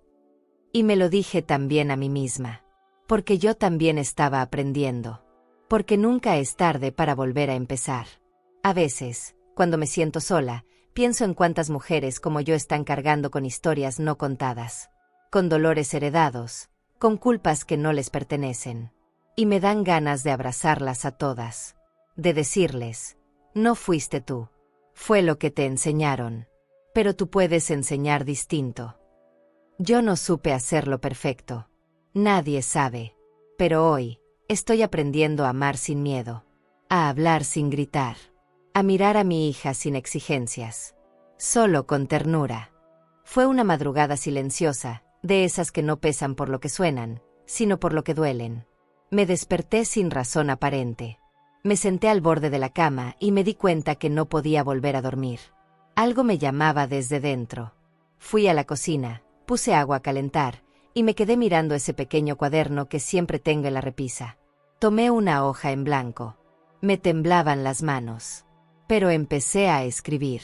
Y me lo dije también a mí misma. Porque yo también estaba aprendiendo. Porque nunca es tarde para volver a empezar. A veces, cuando me siento sola, pienso en cuántas mujeres como yo están cargando con historias no contadas. Con dolores heredados, con culpas que no les pertenecen. Y me dan ganas de abrazarlas a todas. De decirles, no fuiste tú. Fue lo que te enseñaron. Pero tú puedes enseñar distinto. Yo no supe hacerlo perfecto. Nadie sabe. Pero hoy, estoy aprendiendo a amar sin miedo. A hablar sin gritar. A mirar a mi hija sin exigencias. Solo con ternura. Fue una madrugada silenciosa, de esas que no pesan por lo que suenan, sino por lo que duelen. Me desperté sin razón aparente. Me senté al borde de la cama y me di cuenta que no podía volver a dormir. Algo me llamaba desde dentro. Fui a la cocina, puse agua a calentar, y me quedé mirando ese pequeño cuaderno que siempre tengo en la repisa. Tomé una hoja en blanco. Me temblaban las manos. Pero empecé a escribir.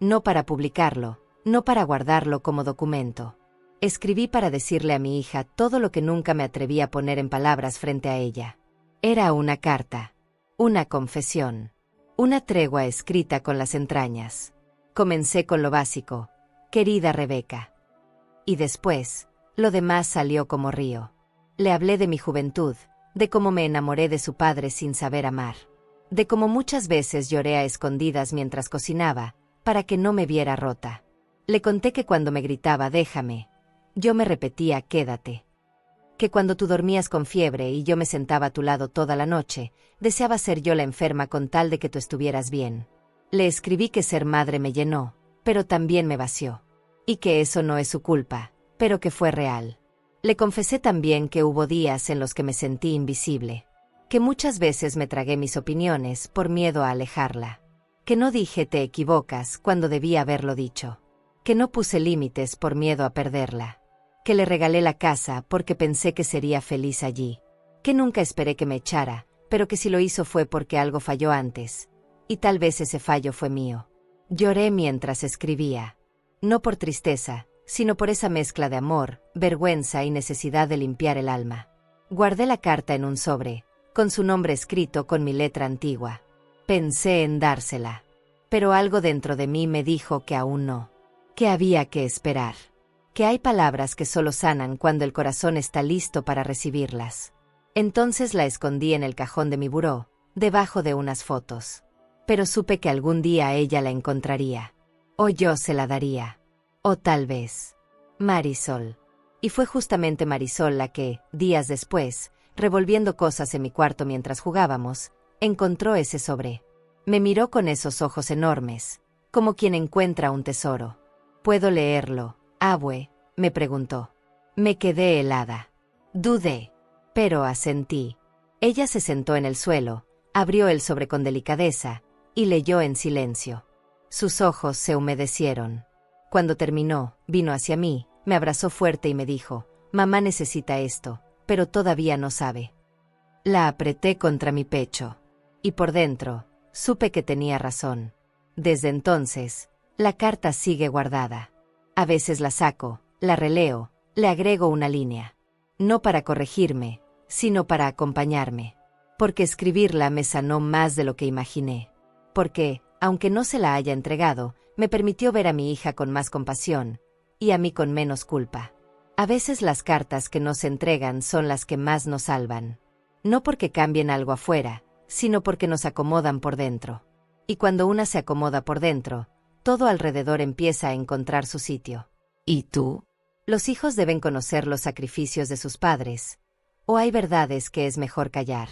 No para publicarlo, no para guardarlo como documento. Escribí para decirle a mi hija todo lo que nunca me atreví a poner en palabras frente a ella. Era una carta. Una confesión. Una tregua escrita con las entrañas. Comencé con lo básico. Querida Rebeca. Y después, lo demás salió como río. Le hablé de mi juventud, de cómo me enamoré de su padre sin saber amar. De cómo muchas veces lloré a escondidas mientras cocinaba, para que no me viera rota. Le conté que cuando me gritaba déjame, yo me repetía quédate. Que cuando tú dormías con fiebre y yo me sentaba a tu lado toda la noche, deseaba ser yo la enferma con tal de que tú estuvieras bien. Le escribí que ser madre me llenó, pero también me vació. Y que eso no es su culpa, pero que fue real. Le confesé también que hubo días en los que me sentí invisible. Que muchas veces me tragué mis opiniones por miedo a alejarla. Que no dije te equivocas cuando debía haberlo dicho. Que no puse límites por miedo a perderla. Que le regalé la casa porque pensé que sería feliz allí. Que nunca esperé que me echara, pero que si lo hizo fue porque algo falló antes. Y tal vez ese fallo fue mío. Lloré mientras escribía. No por tristeza, sino por esa mezcla de amor, vergüenza y necesidad de limpiar el alma. Guardé la carta en un sobre, con su nombre escrito con mi letra antigua. Pensé en dársela. Pero algo dentro de mí me dijo que aún no. Que había que esperar. Que hay palabras que solo sanan cuando el corazón está listo para recibirlas. Entonces la escondí en el cajón de mi buró, debajo de unas fotos. Pero supe que algún día ella la encontraría. O yo se la daría. O tal vez Marisol. Y fue justamente Marisol la que, días después, revolviendo cosas en mi cuarto mientras jugábamos, encontró ese sobre. Me miró con esos ojos enormes, como quien encuentra un tesoro. ¿Puedo leerlo, abue?, me preguntó. Me quedé helada. Dudé, pero asentí. Ella se sentó en el suelo, abrió el sobre con delicadeza, y leyó en silencio. Sus ojos se humedecieron. Cuando terminó, vino hacia mí, me abrazó fuerte y me dijo, Mamá necesita esto, pero todavía no sabe. La apreté contra mi pecho. Y por dentro, supe que tenía razón. Desde entonces, la carta sigue guardada. A veces la saco, la releo, le agrego una línea. No para corregirme, sino para acompañarme. Porque escribirla me sanó más de lo que imaginé. Porque, aunque no se la haya entregado, me permitió ver a mi hija con más compasión, y a mí con menos culpa. A veces las cartas que nos entregan son las que más nos salvan. No porque cambien algo afuera, sino porque nos acomodan por dentro. Y cuando una se acomoda por dentro, todo alrededor empieza a encontrar su sitio. ¿Y tú? Los hijos deben conocer los sacrificios de sus padres. ¿O hay verdades que es mejor callar?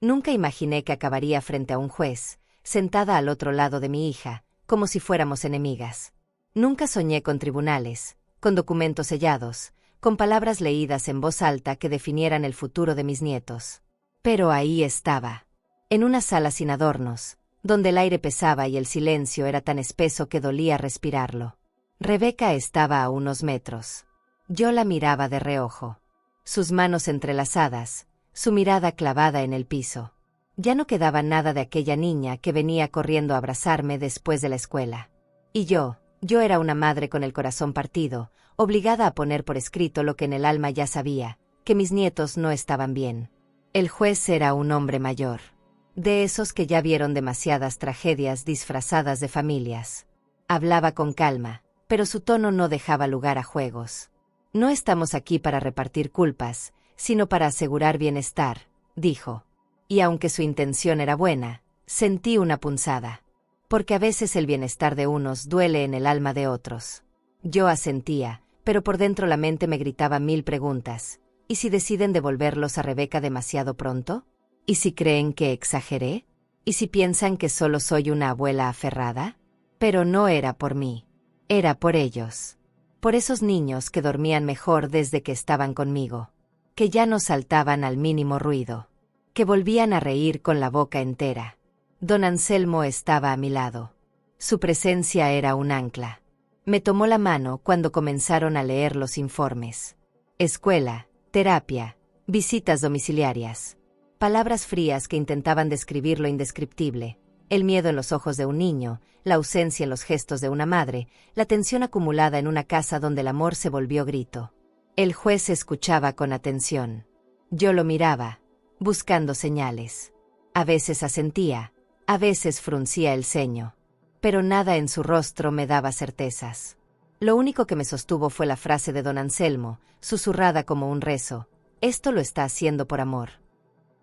Nunca imaginé que acabaría frente a un juez, sentada al otro lado de mi hija, como si fuéramos enemigas. Nunca soñé con tribunales, con documentos sellados, con palabras leídas en voz alta que definieran el futuro de mis nietos. Pero ahí estaba, en una sala sin adornos, donde el aire pesaba y el silencio era tan espeso que dolía respirarlo. Rebeca estaba a unos metros. Yo la miraba de reojo. Sus manos entrelazadas, su mirada clavada en el piso. Ya no quedaba nada de aquella niña que venía corriendo a abrazarme después de la escuela. Y yo era una madre con el corazón partido, obligada a poner por escrito lo que en el alma ya sabía, que mis nietos no estaban bien. El juez era un hombre mayor, de esos que ya vieron demasiadas tragedias disfrazadas de familias. Hablaba con calma, pero su tono no dejaba lugar a juegos. No estamos aquí para repartir culpas, sino para asegurar bienestar, dijo. Y aunque su intención era buena, sentí una punzada. Porque a veces el bienestar de unos duele en el alma de otros. Yo asentía, pero por dentro la mente me gritaba mil preguntas. ¿Y si deciden devolverlos a Rebeca demasiado pronto? ¿Y si creen que exageré? ¿Y si piensan que solo soy una abuela aferrada? Pero no era por mí. Era por ellos. Por esos niños que dormían mejor desde que estaban conmigo. Que ya no saltaban al mínimo ruido. Que volvían a reír con la boca entera. Don Anselmo estaba a mi lado. Su presencia era un ancla. Me tomó la mano cuando comenzaron a leer los informes. Escuela, terapia, visitas domiciliarias. Palabras frías que intentaban describir lo indescriptible. El miedo en los ojos de un niño, la ausencia en los gestos de una madre, la tensión acumulada en una casa donde el amor se volvió grito. El juez escuchaba con atención. Yo lo miraba, buscando señales. A veces asentía, a veces fruncía el ceño. Pero nada en su rostro me daba certezas. Lo único que me sostuvo fue la frase de don Anselmo, susurrada como un rezo: «Esto lo está haciendo por amor».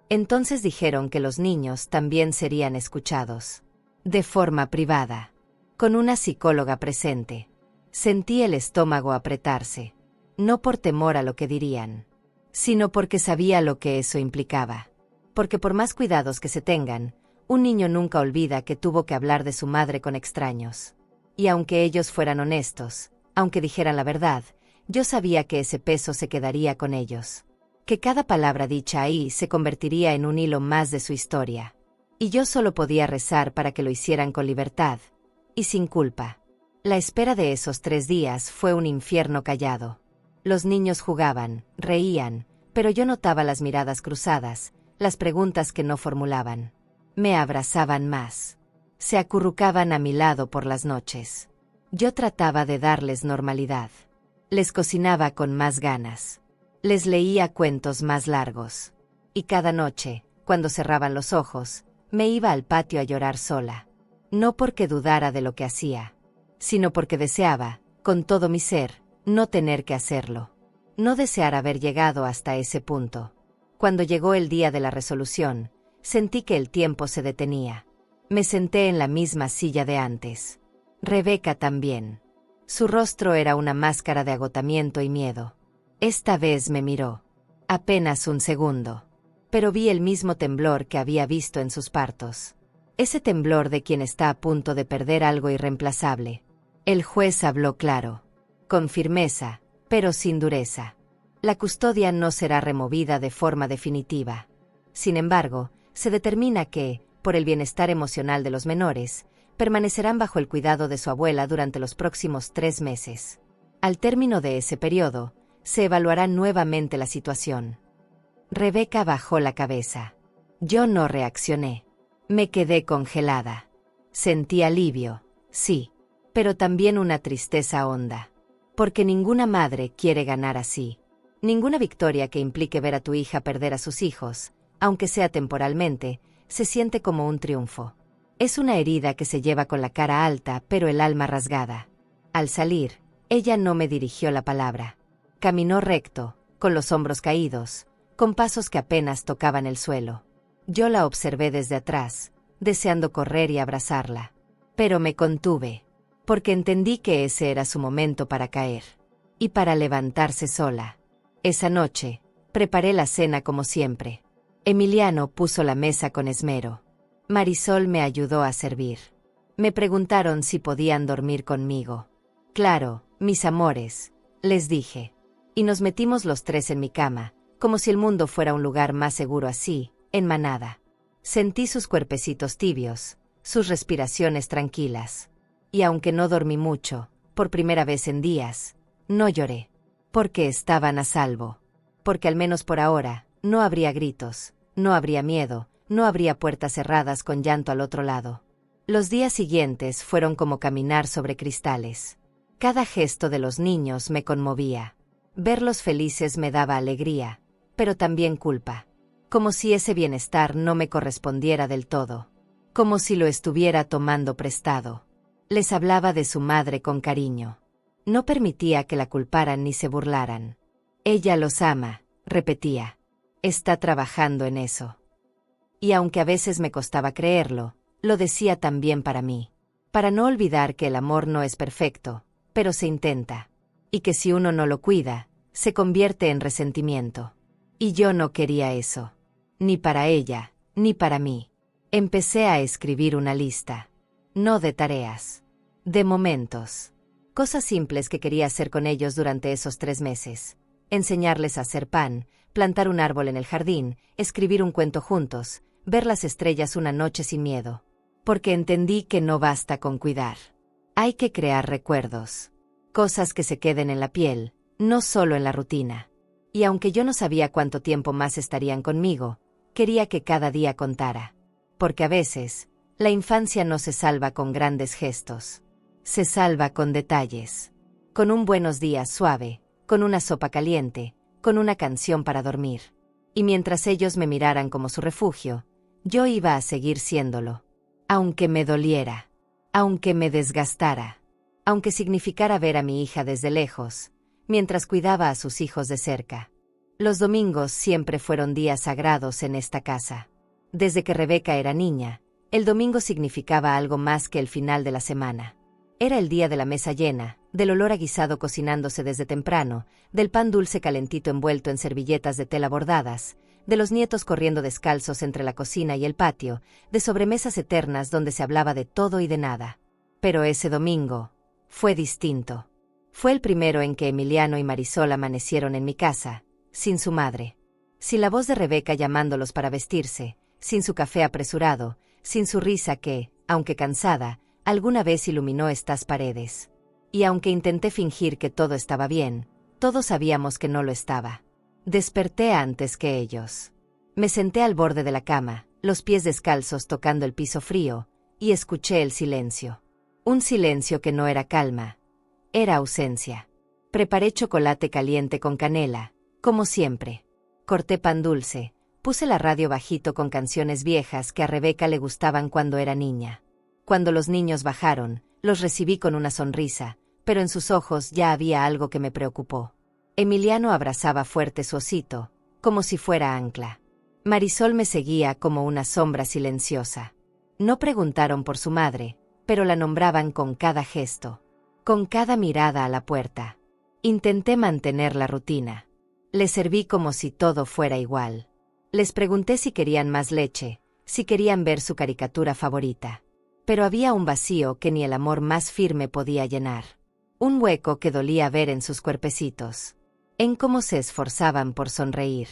Entonces dijeron que los niños también serían escuchados. De forma privada. Con una psicóloga presente. Sentí el estómago apretarse. No por temor a lo que dirían, sino porque sabía lo que eso implicaba. Porque por más cuidados que se tengan, un niño nunca olvida que tuvo que hablar de su madre con extraños. Y aunque ellos fueran honestos, aunque dijeran la verdad, yo sabía que ese peso se quedaría con ellos. Que cada palabra dicha ahí se convertiría en un hilo más de su historia. Y yo solo podía rezar para que lo hicieran con libertad, y sin culpa. La espera de esos 3 días fue un infierno callado. Los niños jugaban, reían, pero yo notaba las miradas cruzadas, las preguntas que no formulaban. Me abrazaban más. Se acurrucaban a mi lado por las noches. Yo trataba de darles normalidad. Les cocinaba con más ganas. Les leía cuentos más largos. Y cada noche, cuando cerraban los ojos, me iba al patio a llorar sola. No porque dudara de lo que hacía, sino porque deseaba, con todo mi ser, no tener que hacerlo. No desear haber llegado hasta ese punto. Cuando llegó el día de la resolución, sentí que el tiempo se detenía. Me senté en la misma silla de antes. Rebeca también. Su rostro era una máscara de agotamiento y miedo. Esta vez me miró. Apenas un segundo. Pero vi el mismo temblor que había visto en sus partos. Ese temblor de quien está a punto de perder algo irreemplazable. El juez habló claro. Con firmeza, pero sin dureza. La custodia no será removida de forma definitiva. Sin embargo, se determina que, por el bienestar emocional de los menores, permanecerán bajo el cuidado de su abuela durante los próximos 3 meses. Al término de ese periodo, Se evaluará nuevamente la situación. Rebeca bajó la cabeza. Yo no reaccioné. Me quedé congelada. Sentí alivio, sí, pero también una tristeza honda. Porque ninguna madre quiere ganar así. Ninguna victoria que implique ver a tu hija perder a sus hijos, aunque sea temporalmente, se siente como un triunfo. Es una herida que se lleva con la cara alta, pero el alma rasgada. Al salir, ella no me dirigió la palabra. Caminó recto, con los hombros caídos, con pasos que apenas tocaban el suelo. Yo la observé desde atrás, deseando correr y abrazarla. Pero me contuve, porque entendí que ese era su momento para caer. Y para levantarse sola. Esa noche, preparé la cena como siempre. Emiliano puso la mesa con esmero. Marisol me ayudó a servir. Me preguntaron si podían dormir conmigo. Claro, mis amores, les dije. Y nos metimos los tres en mi cama, como si el mundo fuera un lugar más seguro así, en manada. Sentí sus cuerpecitos tibios, sus respiraciones tranquilas. Y aunque no dormí mucho, por primera vez en días, no lloré. Porque estaban a salvo. Porque al menos por ahora, no habría gritos, no habría miedo, no habría puertas cerradas con llanto al otro lado. Los días siguientes fueron como caminar sobre cristales. Cada gesto de los niños me conmovía. Verlos felices me daba alegría, pero también culpa. Como si ese bienestar no me correspondiera del todo. Como si lo estuviera tomando prestado. Les hablaba de su madre con cariño. No permitía que la culparan ni se burlaran. Ella los ama, repetía. Está trabajando en eso. Y aunque a veces me costaba creerlo, lo decía también para mí. Para no olvidar que el amor no es perfecto, pero se intenta. Y que si uno no lo cuida, se convierte en resentimiento. Y yo no quería eso. Ni para ella, ni para mí. Empecé a escribir una lista. No de tareas. De momentos. Cosas simples que quería hacer con ellos durante esos 3 meses. Enseñarles a hacer pan, plantar un árbol en el jardín, escribir un cuento juntos, ver las estrellas una noche sin miedo. Porque entendí que no basta con cuidar. Hay que crear recuerdos. Cosas que se queden en la piel, no solo en la rutina. Y aunque yo no sabía cuánto tiempo más estarían conmigo, quería que cada día contara. Porque a veces, la infancia no se salva con grandes gestos. Se salva con detalles. Con un buenos días suave, con una sopa caliente, con una canción para dormir. Y mientras ellos me miraran como su refugio, yo iba a seguir siéndolo. Aunque me doliera. Aunque me desgastara. Aunque significara ver a mi hija desde lejos, mientras cuidaba a sus hijos de cerca. Los domingos siempre fueron días sagrados en esta casa. Desde que Rebeca era niña, el domingo significaba algo más que el final de la semana. Era el día de la mesa llena, del olor a guisado cocinándose desde temprano, del pan dulce calentito envuelto en servilletas de tela bordadas, de los nietos corriendo descalzos entre la cocina y el patio, de sobremesas eternas donde se hablaba de todo y de nada. Pero ese domingo fue distinto. Fue el primero en que Emiliano y Marisol amanecieron en mi casa, sin su madre. Sin la voz de Rebeca llamándolos para vestirse, sin su café apresurado, sin su risa que, aunque cansada, alguna vez iluminó estas paredes. Y aunque intenté fingir que todo estaba bien, todos sabíamos que no lo estaba. Desperté antes que ellos. Me senté al borde de la cama, los pies descalzos tocando el piso frío, y escuché el silencio. Un silencio que no era calma, era ausencia. Preparé chocolate caliente con canela, como siempre. Corté pan dulce, puse la radio bajito con canciones viejas que a Rebeca le gustaban cuando era niña. Cuando los niños bajaron, los recibí con una sonrisa, pero en sus ojos ya había algo que me preocupó. Emiliano abrazaba fuerte su osito, como si fuera ancla. Marisol me seguía como una sombra silenciosa. No preguntaron por su madre, pero la nombraban con cada gesto, con cada mirada a la puerta. Intenté mantener la rutina. Les serví como si todo fuera igual. Les pregunté si querían más leche, si querían ver su caricatura favorita. Pero había un vacío que ni el amor más firme podía llenar. Un hueco que dolía ver en sus cuerpecitos. En cómo se esforzaban por sonreír.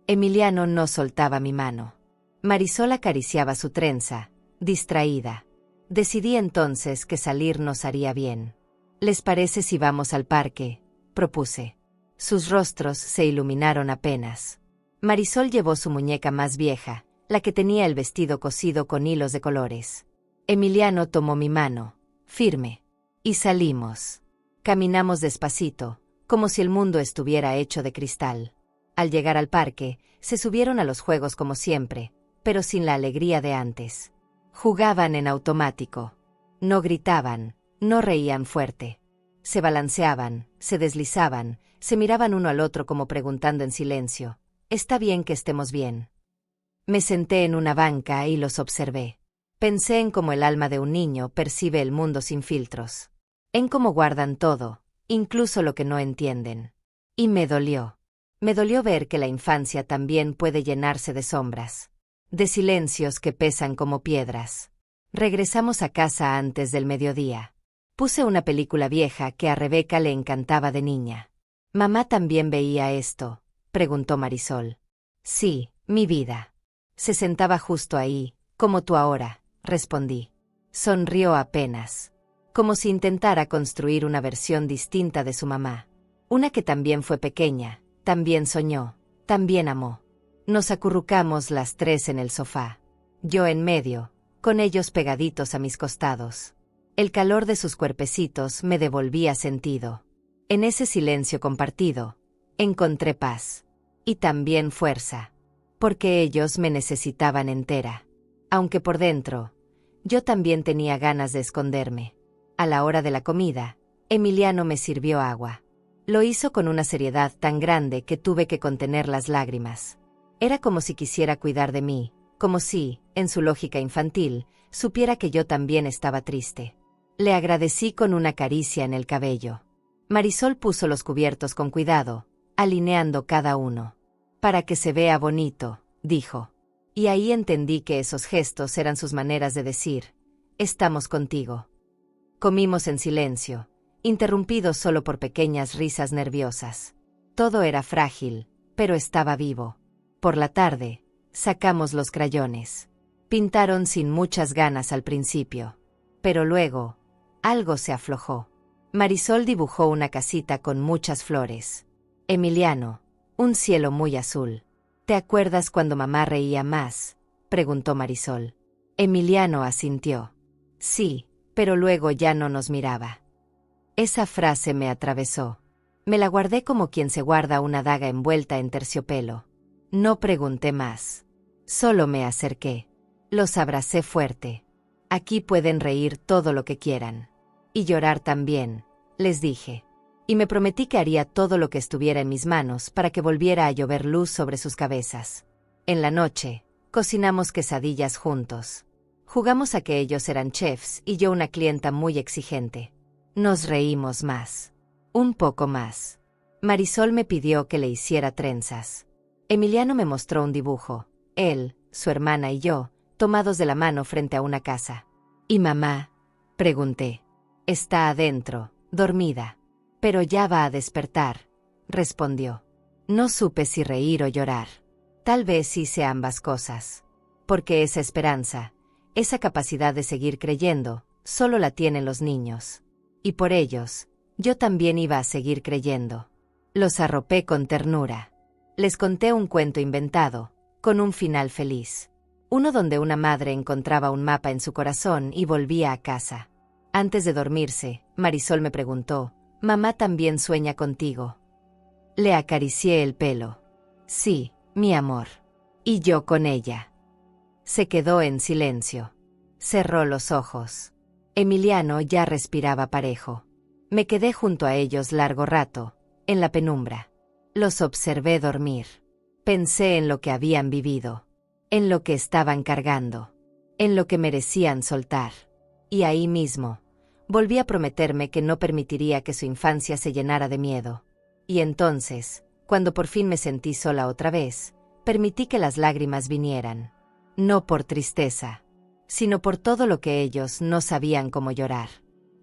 Emiliano no soltaba mi mano. Marisol acariciaba su trenza, distraída. Decidí entonces que salir nos haría bien. ¿Les parece si vamos al parque?, propuse. Sus rostros se iluminaron apenas. Marisol llevó su muñeca más vieja, la que tenía el vestido cosido con hilos de colores. Emiliano tomó mi mano, firme, y salimos. Caminamos despacito, como si el mundo estuviera hecho de cristal. Al llegar al parque, se subieron a los juegos como siempre, pero sin la alegría de antes. Jugaban en automático. No gritaban, no reían fuerte. Se balanceaban, se deslizaban, se miraban uno al otro como preguntando en silencio: «¿Está bien que estemos bien?». Me senté en una banca y los observé. Pensé en cómo el alma de un niño percibe el mundo sin filtros. En cómo guardan todo, incluso lo que no entienden. Y me dolió. Me dolió ver que la infancia también puede llenarse de sombras, de silencios que pesan como piedras. Regresamos a casa antes del mediodía. Puse una película vieja que a Rebeca le encantaba de niña. «¿Mamá también veía esto?», preguntó Marisol. «Sí, mi vida». Se sentaba justo ahí, como tú ahora, respondí. Sonrió apenas, como si intentara construir una versión distinta de su mamá. Una que también fue pequeña, también soñó, también amó. Nos acurrucamos las tres en el sofá. Yo en medio, con ellos pegaditos a mis costados. El calor de sus cuerpecitos me devolvía sentido. En ese silencio compartido, encontré paz. Y también fuerza. Porque ellos me necesitaban entera. Aunque por dentro, yo también tenía ganas de esconderme. A la hora de la comida, Emiliano me sirvió agua. Lo hizo con una seriedad tan grande que tuve que contener las lágrimas. Era como si quisiera cuidar de mí, como si, en su lógica infantil, supiera que yo también estaba triste. Le agradecí con una caricia en el cabello. Marisol puso los cubiertos con cuidado, alineando cada uno. «Para que se vea bonito», dijo. Y ahí entendí que esos gestos eran sus maneras de decir: «Estamos contigo». Comimos en silencio, interrumpidos solo por pequeñas risas nerviosas. Todo era frágil, pero estaba vivo. Por la tarde, sacamos los crayones. Pintaron sin muchas ganas al principio. Pero luego, algo se aflojó. Marisol dibujó una casita con muchas flores. Emiliano, un cielo muy azul. «¿Te acuerdas cuando mamá reía más?», preguntó Marisol. Emiliano asintió. «Sí, pero luego ya no nos miraba». Esa frase me atravesó. Me la guardé como quien se guarda una daga envuelta en terciopelo. No pregunté más. Solo me acerqué. Los abracé fuerte. «Aquí pueden reír todo lo que quieran. Y llorar también», les dije. Y me prometí que haría todo lo que estuviera en mis manos para que volviera a llover luz sobre sus cabezas. En la noche, cocinamos quesadillas juntos. Jugamos a que ellos eran chefs y yo una clienta muy exigente. Nos reímos más. Un poco más. Marisol me pidió que le hiciera trenzas. Emiliano me mostró un dibujo. Él, su hermana y yo, tomados de la mano frente a una casa. «¿Y mamá?», pregunté. «Está adentro, dormida. Pero ya va a despertar», respondió. No supe si reír o llorar. Tal vez hice ambas cosas. Porque esa esperanza, esa capacidad de seguir creyendo, solo la tienen los niños. Y por ellos, yo también iba a seguir creyendo. Los arropé con ternura. Les conté un cuento inventado, con un final feliz. Uno donde una madre encontraba un mapa en su corazón y volvía a casa. Antes de dormirse, Marisol me preguntó: «¿Mamá también sueña contigo?». Le acaricié el pelo. «Sí, mi amor. Y yo con ella». Se quedó en silencio. Cerró los ojos. Emiliano ya respiraba parejo. Me quedé junto a ellos largo rato, en la penumbra. Los observé dormir. Pensé en lo que habían vivido, en lo que estaban cargando, en lo que merecían soltar. Y ahí mismo, volví a prometerme que no permitiría que su infancia se llenara de miedo. Y entonces, cuando por fin me sentí sola otra vez, permití que las lágrimas vinieran. No por tristeza, sino por todo lo que ellos no sabían cómo llorar.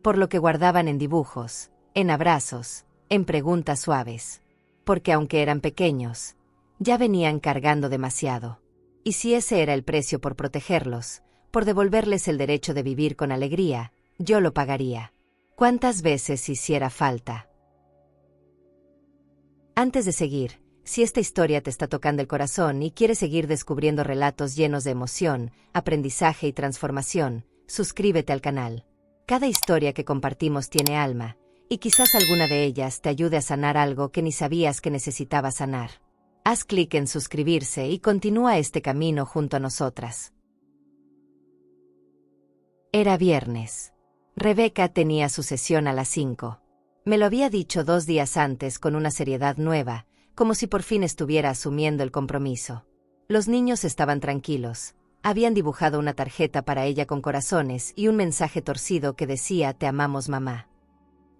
Por lo que guardaban en dibujos, en abrazos, en preguntas suaves. Porque aunque eran pequeños, ya venían cargando demasiado. Y si ese era el precio por protegerlos, por devolverles el derecho de vivir con alegría, yo lo pagaría. Cuántas veces hiciera falta. Antes de seguir, si esta historia te está tocando el corazón y quieres seguir descubriendo relatos llenos de emoción, aprendizaje y transformación, suscríbete al canal. Cada historia que compartimos tiene alma, y quizás alguna de ellas te ayude a sanar algo que ni sabías que necesitabas sanar. Haz clic en suscribirse y continúa este camino junto a nosotras. Era viernes. Rebeca tenía su sesión a las 5. Me lo había dicho 2 días antes con una seriedad nueva, como si por fin estuviera asumiendo el compromiso. Los niños estaban tranquilos. Habían dibujado una tarjeta para ella con corazones y un mensaje torcido que decía «Te amamos, mamá».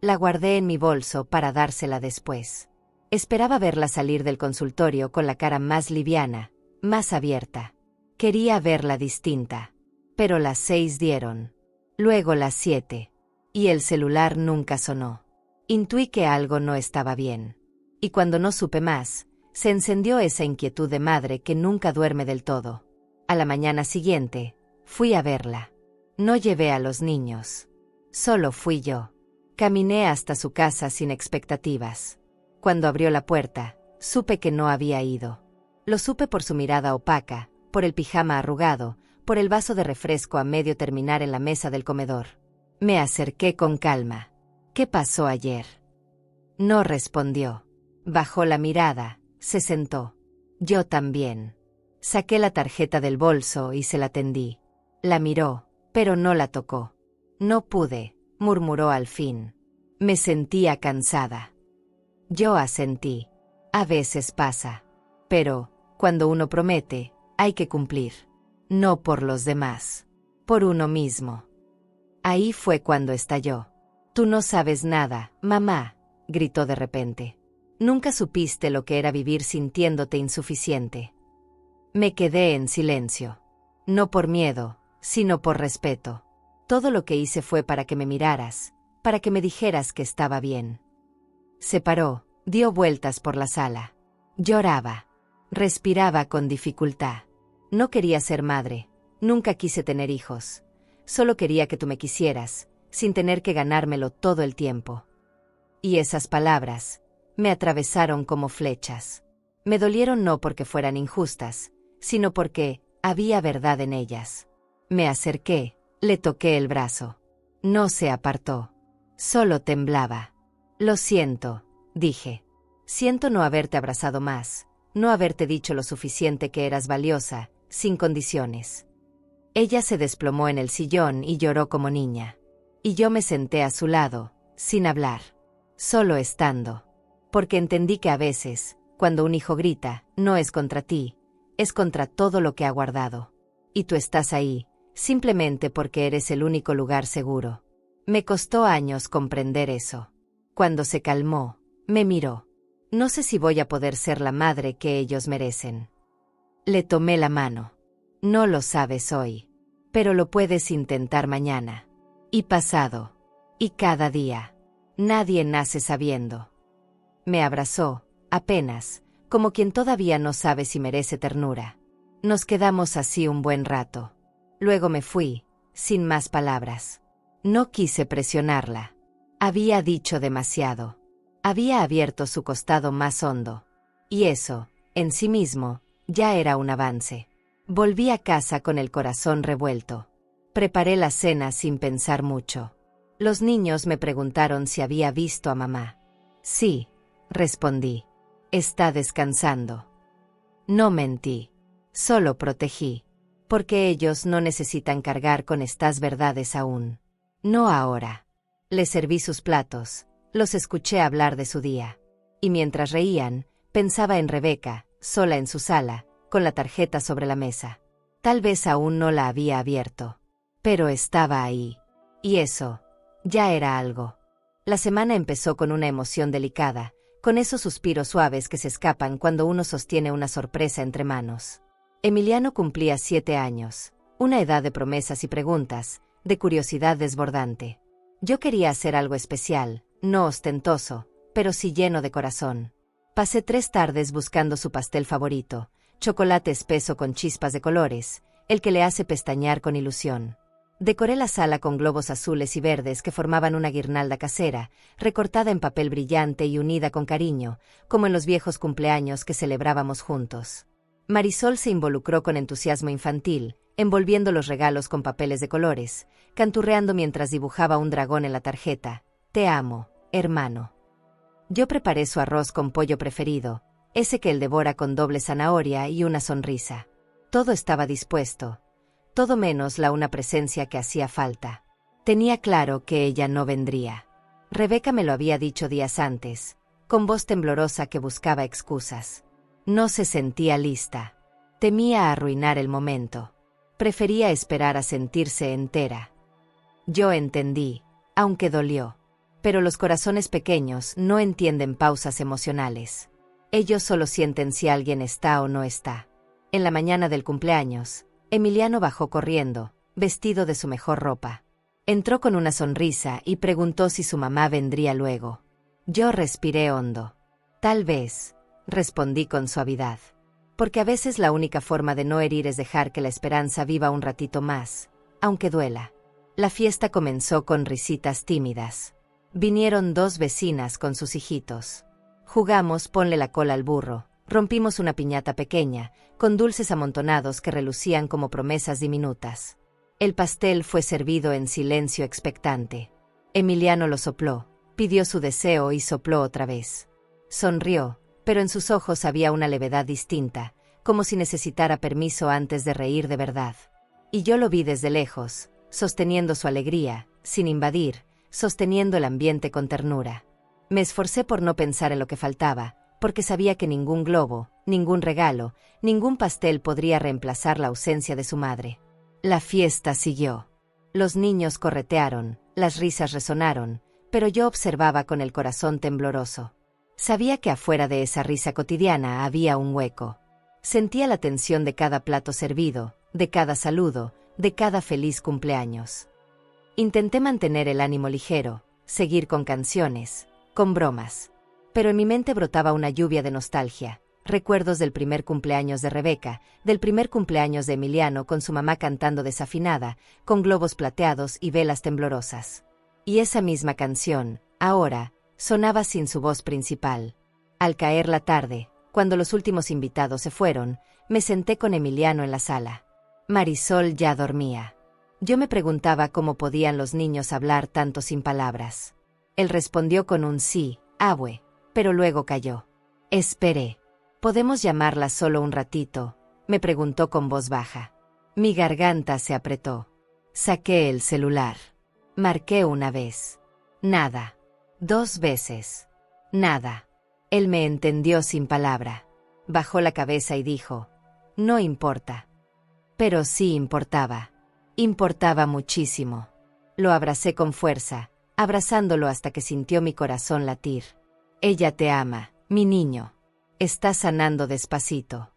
La guardé en mi bolso para dársela después. Esperaba verla salir del consultorio con la cara más liviana, más abierta. Quería verla distinta. Pero las 6 dieron. Luego las 7. Y el celular nunca sonó. Intuí que algo no estaba bien. Y cuando no supe más, se encendió esa inquietud de madre que nunca duerme del todo. A la mañana siguiente, fui a verla. No llevé a los niños. Solo fui yo. Caminé hasta su casa sin expectativas. Cuando abrió la puerta, supe que no había ido. Lo supe por su mirada opaca, por el pijama arrugado, por el vaso de refresco a medio terminar en la mesa del comedor. Me acerqué con calma. ¿Qué pasó ayer? No respondió. Bajó la mirada, se sentó. Yo también. Saqué la tarjeta del bolso y se la tendí. La miró, pero no la tocó. No pude, murmuró al fin. Me sentía cansada. Yo asentí. A veces pasa. Pero, cuando uno promete, hay que cumplir. No por los demás. Por uno mismo. Ahí fue cuando estalló. «Tú no sabes nada, mamá», gritó de repente. «Nunca supiste lo que era vivir sintiéndote insuficiente». Me quedé en silencio. No por miedo, sino por respeto. Todo lo que hice fue para que me miraras, para que me dijeras que estaba bien. Se paró, dio vueltas por la sala. Lloraba. Respiraba con dificultad. No quería ser madre, nunca quise tener hijos. Solo quería que tú me quisieras, sin tener que ganármelo todo el tiempo. Y esas palabras me atravesaron como flechas. Me dolieron no porque fueran injustas, sino porque había verdad en ellas. Me acerqué, le toqué el brazo. No se apartó. Solo temblaba. «Lo siento», dije. «Siento no haberte abrazado más, no haberte dicho lo suficiente que eras valiosa, sin condiciones». Ella se desplomó en el sillón y lloró como niña. Y yo me senté a su lado, sin hablar. Solo estando. Porque entendí que a veces, cuando un hijo grita, no es contra ti, es contra todo lo que ha guardado. Y tú estás ahí, simplemente porque eres el único lugar seguro. Me costó años comprender eso. Cuando se calmó, me miró. No sé si voy a poder ser la madre que ellos merecen. Le tomé la mano. No lo sabes hoy, pero lo puedes intentar mañana. Y pasado. Y cada día. Nadie nace sabiendo. Me abrazó, apenas, como quien todavía no sabe si merece ternura. Nos quedamos así un buen rato. Luego me fui, sin más palabras. No quise presionarla. Había dicho demasiado. Había abierto su costado más hondo. Y eso, en sí mismo, ya era un avance. Volví a casa con el corazón revuelto. Preparé la cena sin pensar mucho. Los niños me preguntaron si había visto a mamá. Sí, respondí. Está descansando. No mentí. Solo protegí. Porque ellos no necesitan cargar con estas verdades aún. No ahora. Les serví sus platos, los escuché hablar de su día. Y mientras reían, pensaba en Rebeca, sola en su sala, con la tarjeta sobre la mesa. Tal vez aún no la había abierto. Pero estaba ahí. Y eso, ya era algo. La semana empezó con una emoción delicada, con esos suspiros suaves que se escapan cuando uno sostiene una sorpresa entre manos. Emiliano cumplía 7 años, una edad de promesas y preguntas, de curiosidad desbordante. Yo quería hacer algo especial, no ostentoso, pero sí lleno de corazón. Pasé 3 tardes buscando su pastel favorito, chocolate espeso con chispas de colores, el que le hace pestañear con ilusión. Decoré la sala con globos azules y verdes que formaban una guirnalda casera, recortada en papel brillante y unida con cariño, como en los viejos cumpleaños que celebrábamos juntos. Marisol se involucró con entusiasmo infantil, envolviendo los regalos con papeles de colores, canturreando mientras dibujaba un dragón en la tarjeta. Te amo, hermano. Yo preparé su arroz con pollo preferido, ese que él devora con doble zanahoria y una sonrisa. Todo estaba dispuesto. Todo menos una presencia que hacía falta. Tenía claro que ella no vendría. Rebeca me lo había dicho días antes, con voz temblorosa que buscaba excusas. No se sentía lista. Temía arruinar el momento. Prefería esperar a sentirse entera. Yo entendí, aunque dolió. Pero los corazones pequeños no entienden pausas emocionales. Ellos solo sienten si alguien está o no está. En la mañana del cumpleaños, Emiliano bajó corriendo, vestido de su mejor ropa. Entró con una sonrisa y preguntó si su mamá vendría luego. Yo respiré hondo. Tal vez, respondí con suavidad. Porque a veces la única forma de no herir es dejar que la esperanza viva un ratito más, aunque duela. La fiesta comenzó con risitas tímidas. Vinieron 2 vecinas con sus hijitos. Jugamos ponle la cola al burro. Rompimos una piñata pequeña, con dulces amontonados que relucían como promesas diminutas. El pastel fue servido en silencio expectante. Emiliano lo sopló, pidió su deseo y sopló otra vez. Sonrió, pero en sus ojos había una levedad distinta, como si necesitara permiso antes de reír de verdad. Y yo lo vi desde lejos, sosteniendo su alegría, sin invadir, sosteniendo el ambiente con ternura. Me esforcé por no pensar en lo que faltaba, porque sabía que ningún globo, ningún regalo, ningún pastel podría reemplazar la ausencia de su madre. La fiesta siguió. Los niños corretearon, las risas resonaron, pero yo observaba con el corazón tembloroso. Sabía que afuera de esa risa cotidiana había un hueco. Sentía la tensión de cada plato servido, de cada saludo, de cada feliz cumpleaños. Intenté mantener el ánimo ligero, seguir con canciones, con bromas. Pero en mi mente brotaba una lluvia de nostalgia, recuerdos del primer cumpleaños de Rebeca, del primer cumpleaños de Emiliano con su mamá cantando desafinada, con globos plateados y velas temblorosas. Y esa misma canción, ahora, sonaba sin su voz principal. Al caer la tarde, cuando los últimos invitados se fueron, me senté con Emiliano en la sala. Marisol ya dormía. Yo me preguntaba cómo podían los niños hablar tanto sin palabras. Él respondió con un sí, abue, pero luego calló. Esperé. ¿Podemos llamarla solo un ratito?, me preguntó con voz baja. Mi garganta se apretó. Saqué el celular. Marqué una vez. Nada. 2 veces. Nada. Él me entendió sin palabra. Bajó la cabeza y dijo, no importa. Pero sí importaba. Importaba muchísimo. Lo abracé con fuerza, abrazándolo hasta que sintió mi corazón latir. Ella te ama, mi niño. Está sanando despacito.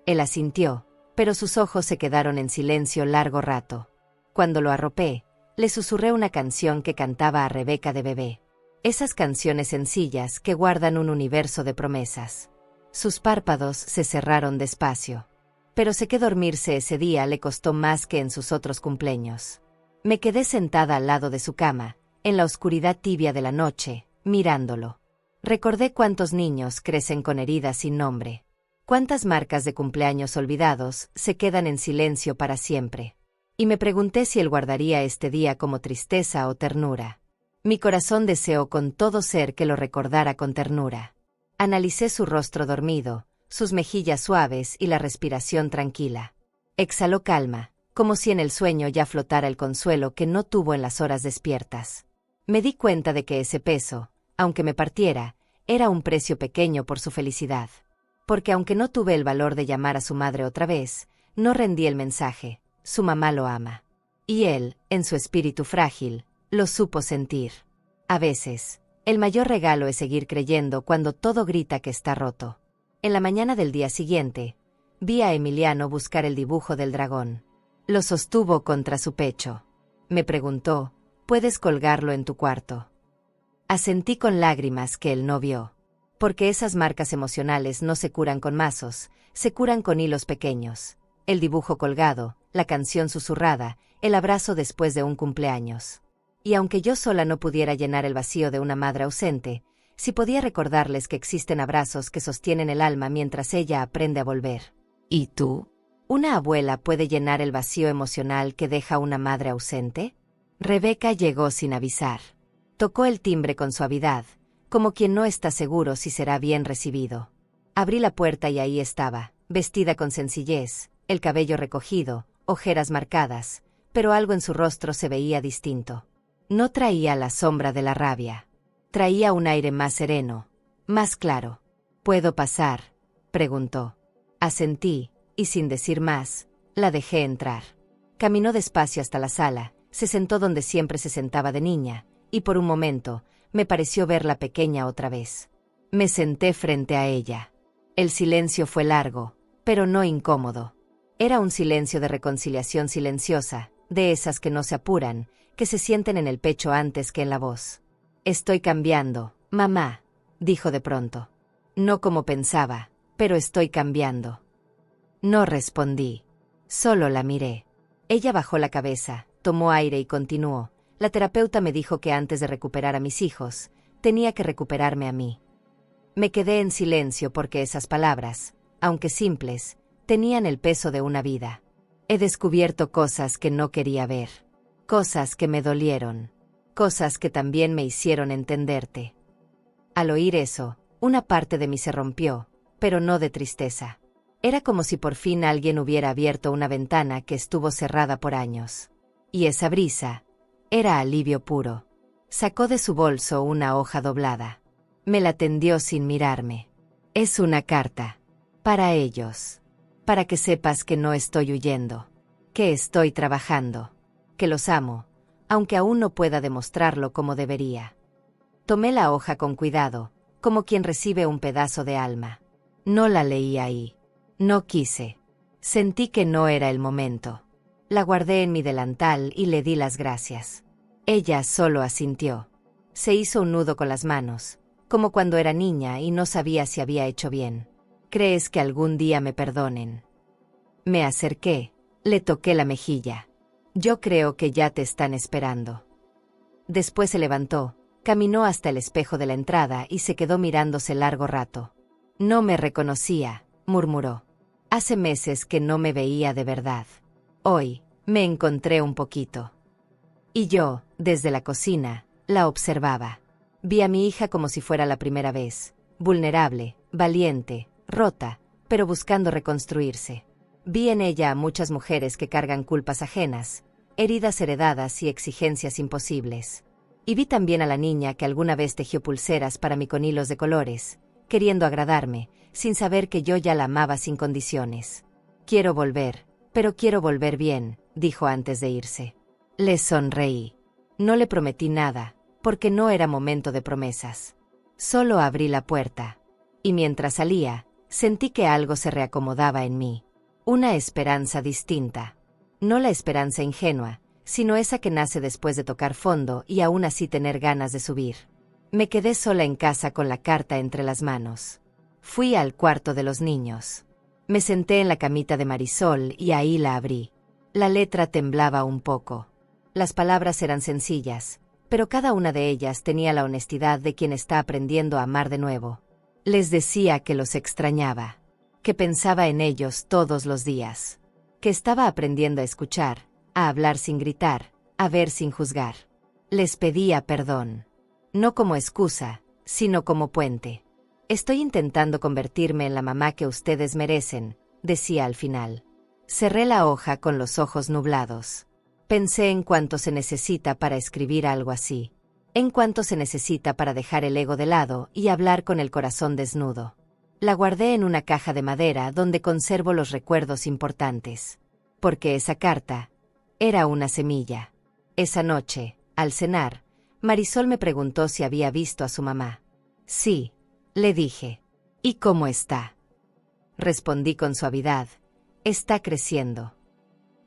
Él asintió, pero sus ojos se quedaron en silencio largo rato. Cuando lo arropé, le susurré una canción que cantaba a Rebeca de bebé. Esas canciones sencillas que guardan un universo de promesas. Sus párpados se cerraron despacio. Pero sé que dormirse ese día le costó más que en sus otros cumpleaños. Me quedé sentada al lado de su cama, en la oscuridad tibia de la noche, mirándolo. Recordé cuántos niños crecen con heridas sin nombre. Cuántas marcas de cumpleaños olvidados se quedan en silencio para siempre. Y me pregunté si él guardaría este día como tristeza o ternura. Mi corazón deseó con todo ser que lo recordara con ternura. Analicé su rostro dormido, sus mejillas suaves y la respiración tranquila. Exhaló calma, como si en el sueño ya flotara el consuelo que no tuvo en las horas despiertas. Me di cuenta de que ese peso, aunque me partiera, era un precio pequeño por su felicidad. Porque aunque no tuve el valor de llamar a su madre otra vez, no rendí el mensaje, su mamá lo ama. Y él, en su espíritu frágil, lo supo sentir. A veces, el mayor regalo es seguir creyendo cuando todo grita que está roto. En la mañana del día siguiente, vi a Emiliano buscar el dibujo del dragón. Lo sostuvo contra su pecho. Me preguntó, ¿puedes colgarlo en tu cuarto? Asentí con lágrimas que él no vio. Porque esas marcas emocionales no se curan con mazos, se curan con hilos pequeños. El dibujo colgado, la canción susurrada, el abrazo después de un cumpleaños. Y aunque yo sola no pudiera llenar el vacío de una madre ausente, sí podía recordarles que existen abrazos que sostienen el alma mientras ella aprende a volver. ¿Y tú? ¿Una abuela puede llenar el vacío emocional que deja una madre ausente? Rebeca llegó sin avisar. Tocó el timbre con suavidad, como quien no está seguro si será bien recibido. Abrí la puerta y ahí estaba, vestida con sencillez, el cabello recogido, ojeras marcadas, pero algo en su rostro se veía distinto. No traía la sombra de la rabia. Traía un aire más sereno, más claro. ¿Puedo pasar?, preguntó. Asentí, y sin decir más, la dejé entrar. Caminó despacio hasta la sala, se sentó donde siempre se sentaba de niña, y por un momento, me pareció verla pequeña otra vez. Me senté frente a ella. El silencio fue largo, pero no incómodo. Era un silencio de reconciliación silenciosa, de esas que no se apuran, que se sienten en el pecho antes que en la voz. Estoy cambiando, mamá, dijo de pronto. No como pensaba, pero estoy cambiando. No respondí. Solo la miré. Ella bajó la cabeza, tomó aire y continuó. La terapeuta me dijo que antes de recuperar a mis hijos, tenía que recuperarme a mí. Me quedé en silencio porque esas palabras, aunque simples, tenían el peso de una vida. He descubierto cosas que no quería ver. Cosas que me dolieron. Cosas que también me hicieron entenderte. Al oír eso, una parte de mí se rompió, pero no de tristeza. Era como si por fin alguien hubiera abierto una ventana que estuvo cerrada por años. Y esa brisa era alivio puro. Sacó de su bolso una hoja doblada. Me la tendió sin mirarme. Es una carta. Para ellos. Para que sepas que no estoy huyendo. Que estoy trabajando. Que los amo, aunque aún no pueda demostrarlo como debería. Tomé la hoja con cuidado, como quien recibe un pedazo de alma. No la leí ahí. No quise. Sentí que no era el momento. La guardé en mi delantal y le di las gracias. Ella solo asintió. Se hizo un nudo con las manos, como cuando era niña y no sabía si había hecho bien. ¿Crees que algún día me perdonen? Me acerqué, le toqué la mejilla. Yo creo que ya te están esperando. Después se levantó, caminó hasta el espejo de la entrada y se quedó mirándose largo rato. No me reconocía, murmuró. Hace meses que no me veía de verdad. Hoy, me encontré un poquito. Y yo, desde la cocina, la observaba. Vi a mi hija como si fuera la primera vez, vulnerable, valiente, rota, pero buscando reconstruirse. Vi en ella a muchas mujeres que cargan culpas ajenas, heridas heredadas y exigencias imposibles. Y vi también a la niña que alguna vez tejió pulseras para mí con hilos de colores, queriendo agradarme, sin saber que yo ya la amaba sin condiciones. Quiero volver, pero quiero volver bien, dijo antes de irse. Le sonreí. No le prometí nada, porque no era momento de promesas. Solo abrí la puerta. Y mientras salía, sentí que algo se reacomodaba en mí. Una esperanza distinta. No la esperanza ingenua, sino esa que nace después de tocar fondo y aún así tener ganas de subir. Me quedé sola en casa con la carta entre las manos. Fui al cuarto de los niños. Me senté en la camita de Marisol y ahí la abrí. La letra temblaba un poco. Las palabras eran sencillas, pero cada una de ellas tenía la honestidad de quien está aprendiendo a amar de nuevo. Les decía que los extrañaba, que pensaba en ellos todos los días, que estaba aprendiendo a escuchar, a hablar sin gritar, a ver sin juzgar. Les pedía perdón. No como excusa, sino como puente. Estoy intentando convertirme en la mamá que ustedes merecen, decía al final. Cerré la hoja con los ojos nublados. Pensé en cuánto se necesita para escribir algo así. En cuánto se necesita para dejar el ego de lado y hablar con el corazón desnudo. La guardé en una caja de madera donde conservo los recuerdos importantes. Porque esa carta era una semilla. Esa noche, al cenar, Marisol me preguntó si había visto a su mamá. Sí, le dije. ¿Y cómo está? Respondí con suavidad. Está creciendo.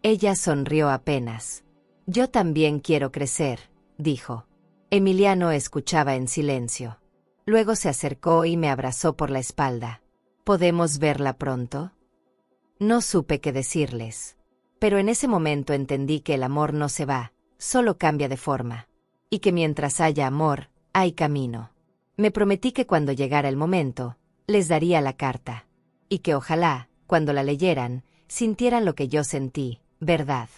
Ella sonrió apenas. Yo también quiero crecer, dijo. Emiliano escuchaba en silencio. Luego se acercó y me abrazó por la espalda. ¿Podemos verla pronto? No supe qué decirles. Pero en ese momento entendí que el amor no se va, solo cambia de forma. Y que mientras haya amor, hay camino. Me prometí que cuando llegara el momento, les daría la carta. Y que ojalá, cuando la leyeran, sintieran lo que yo sentí, ¿verdad?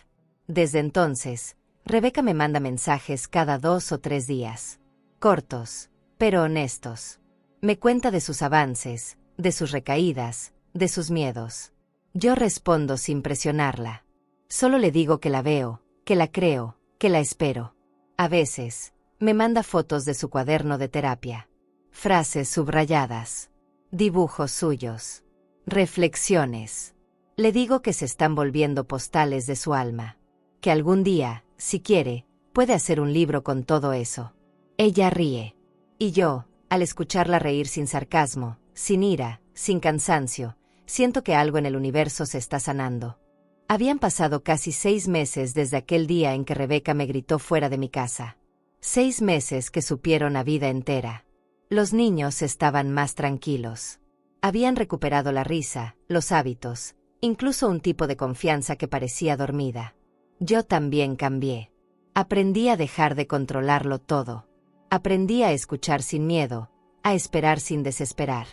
Desde entonces, Rebeca me manda mensajes cada 2 o 3 días. Cortos, pero honestos. Me cuenta de sus avances, de sus recaídas, de sus miedos. Yo respondo sin presionarla. Solo le digo que la veo, que la creo, que la espero. A veces, me manda fotos de su cuaderno de terapia. Frases subrayadas. Dibujos suyos. Reflexiones. Le digo que se están volviendo postales de su alma. Que algún día, si quiere, puede hacer un libro con todo eso. Ella ríe. Y yo, al escucharla reír sin sarcasmo, sin ira, sin cansancio, siento que algo en el universo se está sanando. Habían pasado casi 6 meses desde aquel día en que Rebeca me gritó fuera de mi casa. 6 meses que supieron a vida entera. Los niños estaban más tranquilos. Habían recuperado la risa, los hábitos, incluso un tipo de confianza que parecía dormida. Yo también cambié. Aprendí a dejar de controlarlo todo. Aprendí a escuchar sin miedo, a esperar sin desesperar.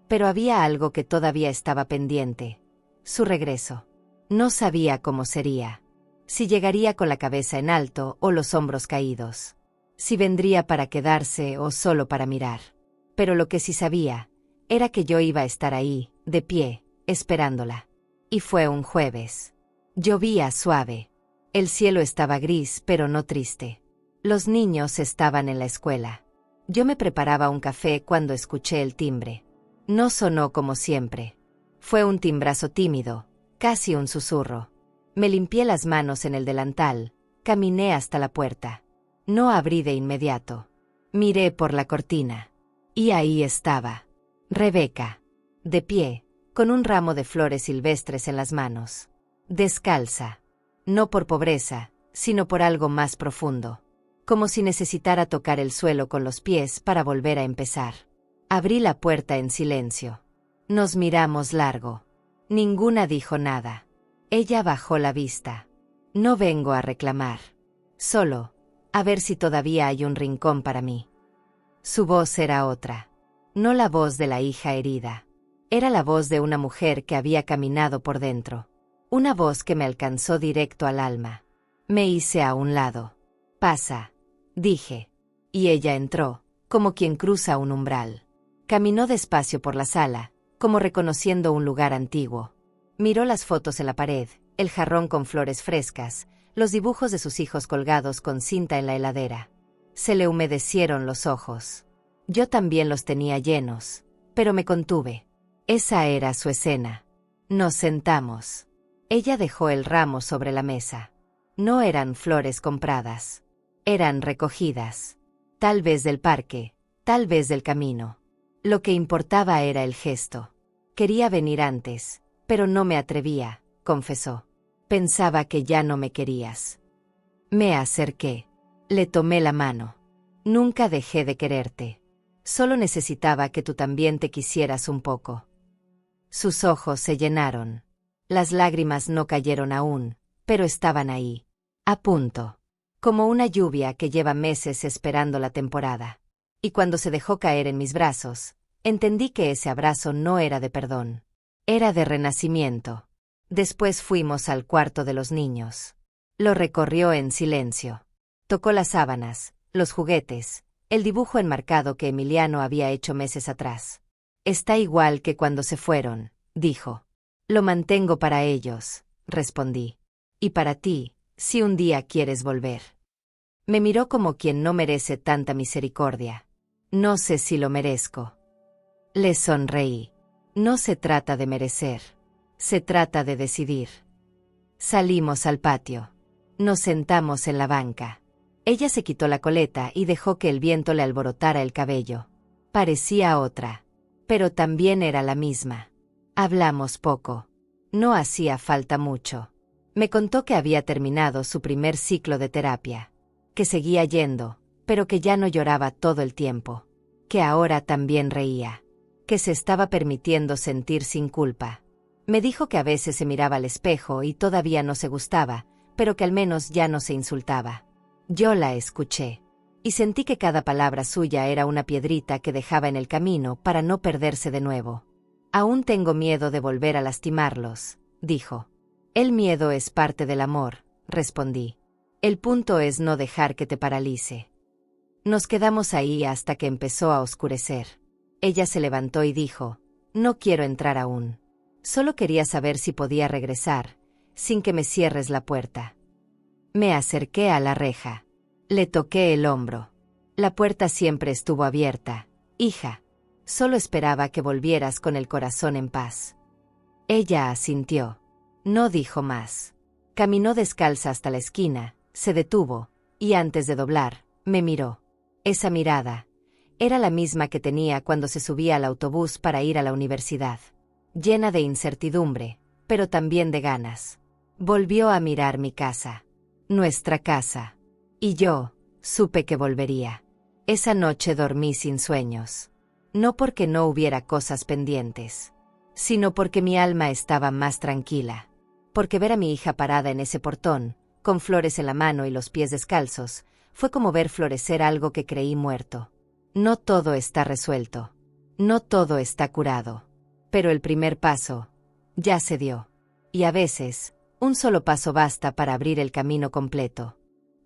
Pero había algo que todavía estaba pendiente. Su regreso. No sabía cómo sería. Si llegaría con la cabeza en alto o los hombros caídos. Si vendría para quedarse o solo para mirar. Pero lo que sí sabía, era que yo iba a estar ahí, de pie, esperándola. Y fue un jueves. Llovía suave. El cielo estaba gris pero no triste. Los niños estaban en la escuela. Yo me preparaba un café cuando escuché el timbre. No sonó como siempre. Fue un timbrazo tímido, casi un susurro. Me limpié las manos en el delantal, caminé hasta la puerta. No abrí de inmediato. Miré por la cortina. Y ahí estaba. Rebeca. De pie, con un ramo de flores silvestres en las manos. Descalza. No por pobreza, sino por algo más profundo. Como si necesitara tocar el suelo con los pies para volver a empezar. Abrí la puerta en silencio. Nos miramos largo. Ninguna dijo nada. Ella bajó la vista. No vengo a reclamar. Solo, a ver si todavía hay un rincón para mí. Su voz era otra. No la voz de la hija herida. Era la voz de una mujer que había caminado por dentro. Una voz que me alcanzó directo al alma. Me hice a un lado. Pasa, dije. Y ella entró, como quien cruza un umbral. Caminó despacio por la sala, como reconociendo un lugar antiguo. Miró las fotos en la pared, el jarrón con flores frescas, los dibujos de sus hijos colgados con cinta en la heladera. Se le humedecieron los ojos. Yo también los tenía llenos, pero me contuve. Esa era su escena. Nos sentamos. Ella dejó el ramo sobre la mesa. No eran flores compradas. Eran recogidas. Tal vez del parque, tal vez del camino. Lo que importaba era el gesto. Quería venir antes, pero no me atrevía, confesó. Pensaba que ya no me querías. Me acerqué. Le tomé la mano. Nunca dejé de quererte. Solo necesitaba que tú también te quisieras un poco. Sus ojos se llenaron. Las lágrimas no cayeron aún, pero estaban ahí. A punto. Como una lluvia que lleva meses esperando la temporada. Y cuando se dejó caer en mis brazos, entendí que ese abrazo no era de perdón. Era de renacimiento. Después fuimos al cuarto de los niños. Lo recorrió en silencio. Tocó las sábanas, los juguetes, el dibujo enmarcado que Emiliano había hecho meses atrás. Está igual que cuando se fueron, dijo. Lo mantengo para ellos, respondí. Y para ti, si un día quieres volver. Me miró como quien no merece tanta misericordia. No sé si lo merezco. Le sonreí. No se trata de merecer. Se trata de decidir. Salimos al patio. Nos sentamos en la banca. Ella se quitó la coleta y dejó que el viento le alborotara el cabello. Parecía otra. Pero también era la misma. Hablamos poco. No hacía falta mucho. Me contó que había terminado su primer ciclo de terapia. Que seguía yendo, pero que ya no lloraba todo el tiempo. Que ahora también reía. Que se estaba permitiendo sentir sin culpa. Me dijo que a veces se miraba al espejo y todavía no se gustaba, pero que al menos ya no se insultaba. Yo la escuché. Y sentí que cada palabra suya era una piedrita que dejaba en el camino para no perderse de nuevo. Aún tengo miedo de volver a lastimarlos, dijo. El miedo es parte del amor, respondí. El punto es no dejar que te paralice. Nos quedamos ahí hasta que empezó a oscurecer. Ella se levantó y dijo, no quiero entrar aún. Solo quería saber si podía regresar, sin que me cierres la puerta. Me acerqué a la reja. Le toqué el hombro. La puerta siempre estuvo abierta, hija. Solo esperaba que volvieras con el corazón en paz. Ella asintió. No dijo más. Caminó descalza hasta la esquina, se detuvo, y antes de doblar, me miró. Esa mirada era la misma que tenía cuando se subía al autobús para ir a la universidad. Llena de incertidumbre, pero también de ganas. Volvió a mirar mi casa. Nuestra casa. Y yo supe que volvería. Esa noche dormí sin sueños. No porque no hubiera cosas pendientes, sino porque mi alma estaba más tranquila. Porque ver a mi hija parada en ese portón, con flores en la mano y los pies descalzos, fue como ver florecer algo que creí muerto. No todo está resuelto. No todo está curado. Pero el primer paso ya se dio. Y a veces, un solo paso basta para abrir el camino completo.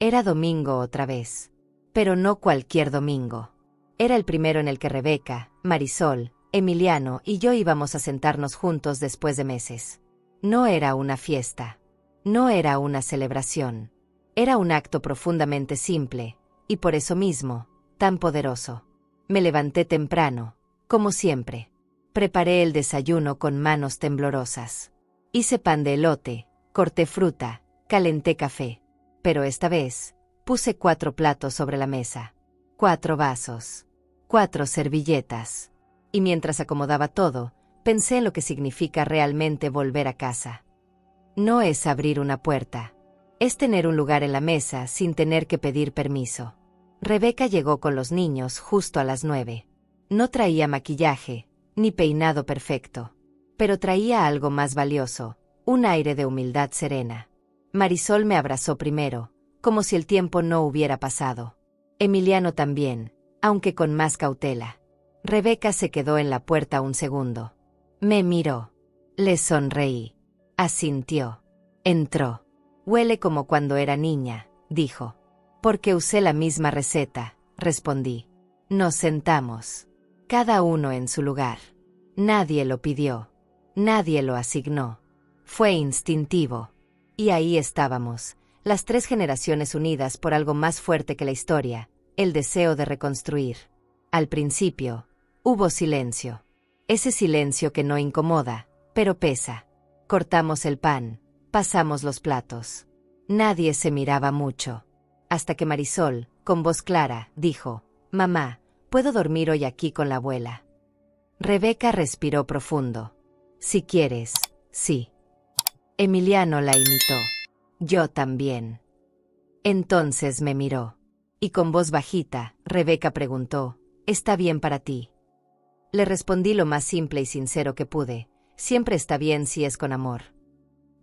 Era domingo otra vez. Pero no cualquier domingo. Era el primero en el que Rebeca, Marisol, Emiliano y yo íbamos a sentarnos juntos después de meses. No era una fiesta. No era una celebración. Era un acto profundamente simple, y por eso mismo, tan poderoso. Me levanté temprano, como siempre. Preparé el desayuno con manos temblorosas. Hice pan de elote, corté fruta, calenté café. Pero esta vez, puse 4 platos sobre la mesa. 4 vasos. 4 servilletas. Y mientras acomodaba todo, pensé en lo que significa realmente volver a casa. No es abrir una puerta. Es tener un lugar en la mesa sin tener que pedir permiso. Rebeca llegó con los niños justo a las 9. No traía maquillaje, ni peinado perfecto. Pero traía algo más valioso, un aire de humildad serena. Marisol me abrazó primero, como si el tiempo no hubiera pasado. Emiliano también, aunque con más cautela. Rebeca se quedó en la puerta un segundo. Me miró. Le sonreí. Asintió. Entró. Huele como cuando era niña, dijo. Porque usé la misma receta, respondí. Nos sentamos. Cada uno en su lugar. Nadie lo pidió. Nadie lo asignó. Fue instintivo. Y ahí estábamos, las 3 generaciones unidas por algo más fuerte que la historia, el deseo de reconstruir. Al principio, hubo silencio. Ese silencio que no incomoda, pero pesa. Cortamos el pan, pasamos los platos. Nadie se miraba mucho. Hasta que Marisol, con voz clara, dijo, «Mamá, ¿puedo dormir hoy aquí con la abuela?» Rebeca respiró profundo. «Si quieres, sí». Emiliano la imitó. Yo también. Entonces me miró. Y con voz bajita, Rebeca preguntó, «¿Está bien para ti?» Le respondí lo más simple y sincero que pude, «Siempre está bien si es con amor».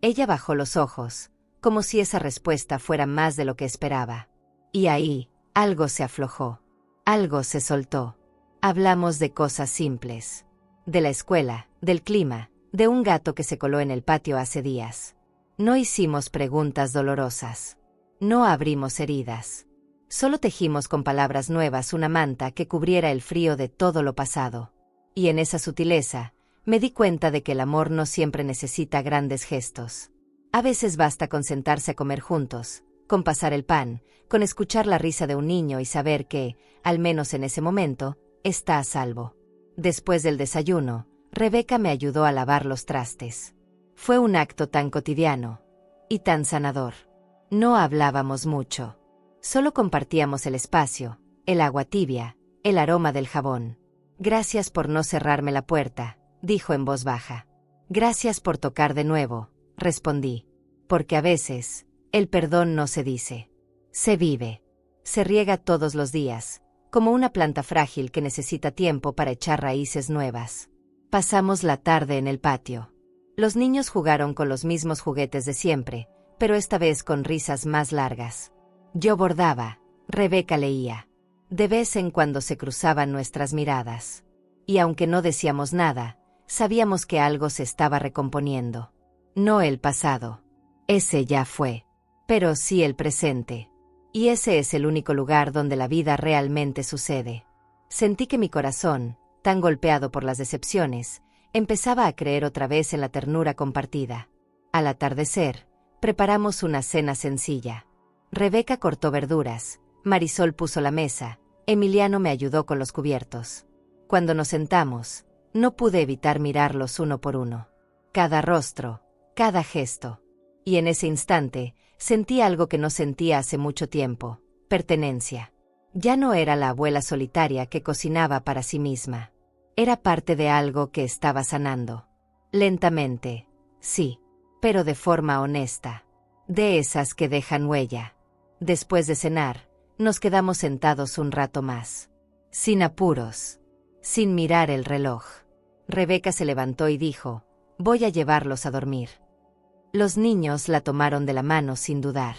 Ella bajó los ojos, como si esa respuesta fuera más de lo que esperaba. Y ahí, algo se aflojó. Algo se soltó. Hablamos de cosas simples. De la escuela, del clima, de un gato que se coló en el patio hace días. No hicimos preguntas dolorosas. No abrimos heridas. Solo tejimos con palabras nuevas una manta que cubriera el frío de todo lo pasado. Y en esa sutileza, me di cuenta de que el amor no siempre necesita grandes gestos. A veces basta con sentarse a comer juntos, con pasar el pan, con escuchar la risa de un niño y saber que, al menos en ese momento, está a salvo. Después del desayuno, Rebeca me ayudó a lavar los trastes. Fue un acto tan cotidiano y tan sanador. No hablábamos mucho. Solo compartíamos el espacio, el agua tibia, el aroma del jabón. «Gracias por no cerrarme la puerta», dijo en voz baja. «Gracias por tocar de nuevo», respondí. «Porque a veces, el perdón no se dice. Se vive. Se riega todos los días, como una planta frágil que necesita tiempo para echar raíces nuevas». Pasamos la tarde en el patio. Los niños jugaron con los mismos juguetes de siempre, pero esta vez con risas más largas. Yo bordaba, Rebeca leía. De vez en cuando se cruzaban nuestras miradas. Y aunque no decíamos nada, sabíamos que algo se estaba recomponiendo. No el pasado. Ese ya fue. Pero sí el presente. Y ese es el único lugar donde la vida realmente sucede. Sentí que mi corazón, tan golpeado por las decepciones, empezaba a creer otra vez en la ternura compartida. Al atardecer, preparamos una cena sencilla. Rebeca cortó verduras, Marisol puso la mesa, Emiliano me ayudó con los cubiertos. Cuando nos sentamos, no pude evitar mirarlos uno por uno. Cada rostro, cada gesto. Y en ese instante, sentí algo que no sentía hace mucho tiempo: pertenencia. Ya no era la abuela solitaria que cocinaba para sí misma. Era parte de algo que estaba sanando. Lentamente, sí, pero de forma honesta. De esas que dejan huella. Después de cenar, nos quedamos sentados un rato más. Sin apuros. Sin mirar el reloj. Rebeca se levantó y dijo: voy a llevarlos a dormir. Los niños la tomaron de la mano sin dudar.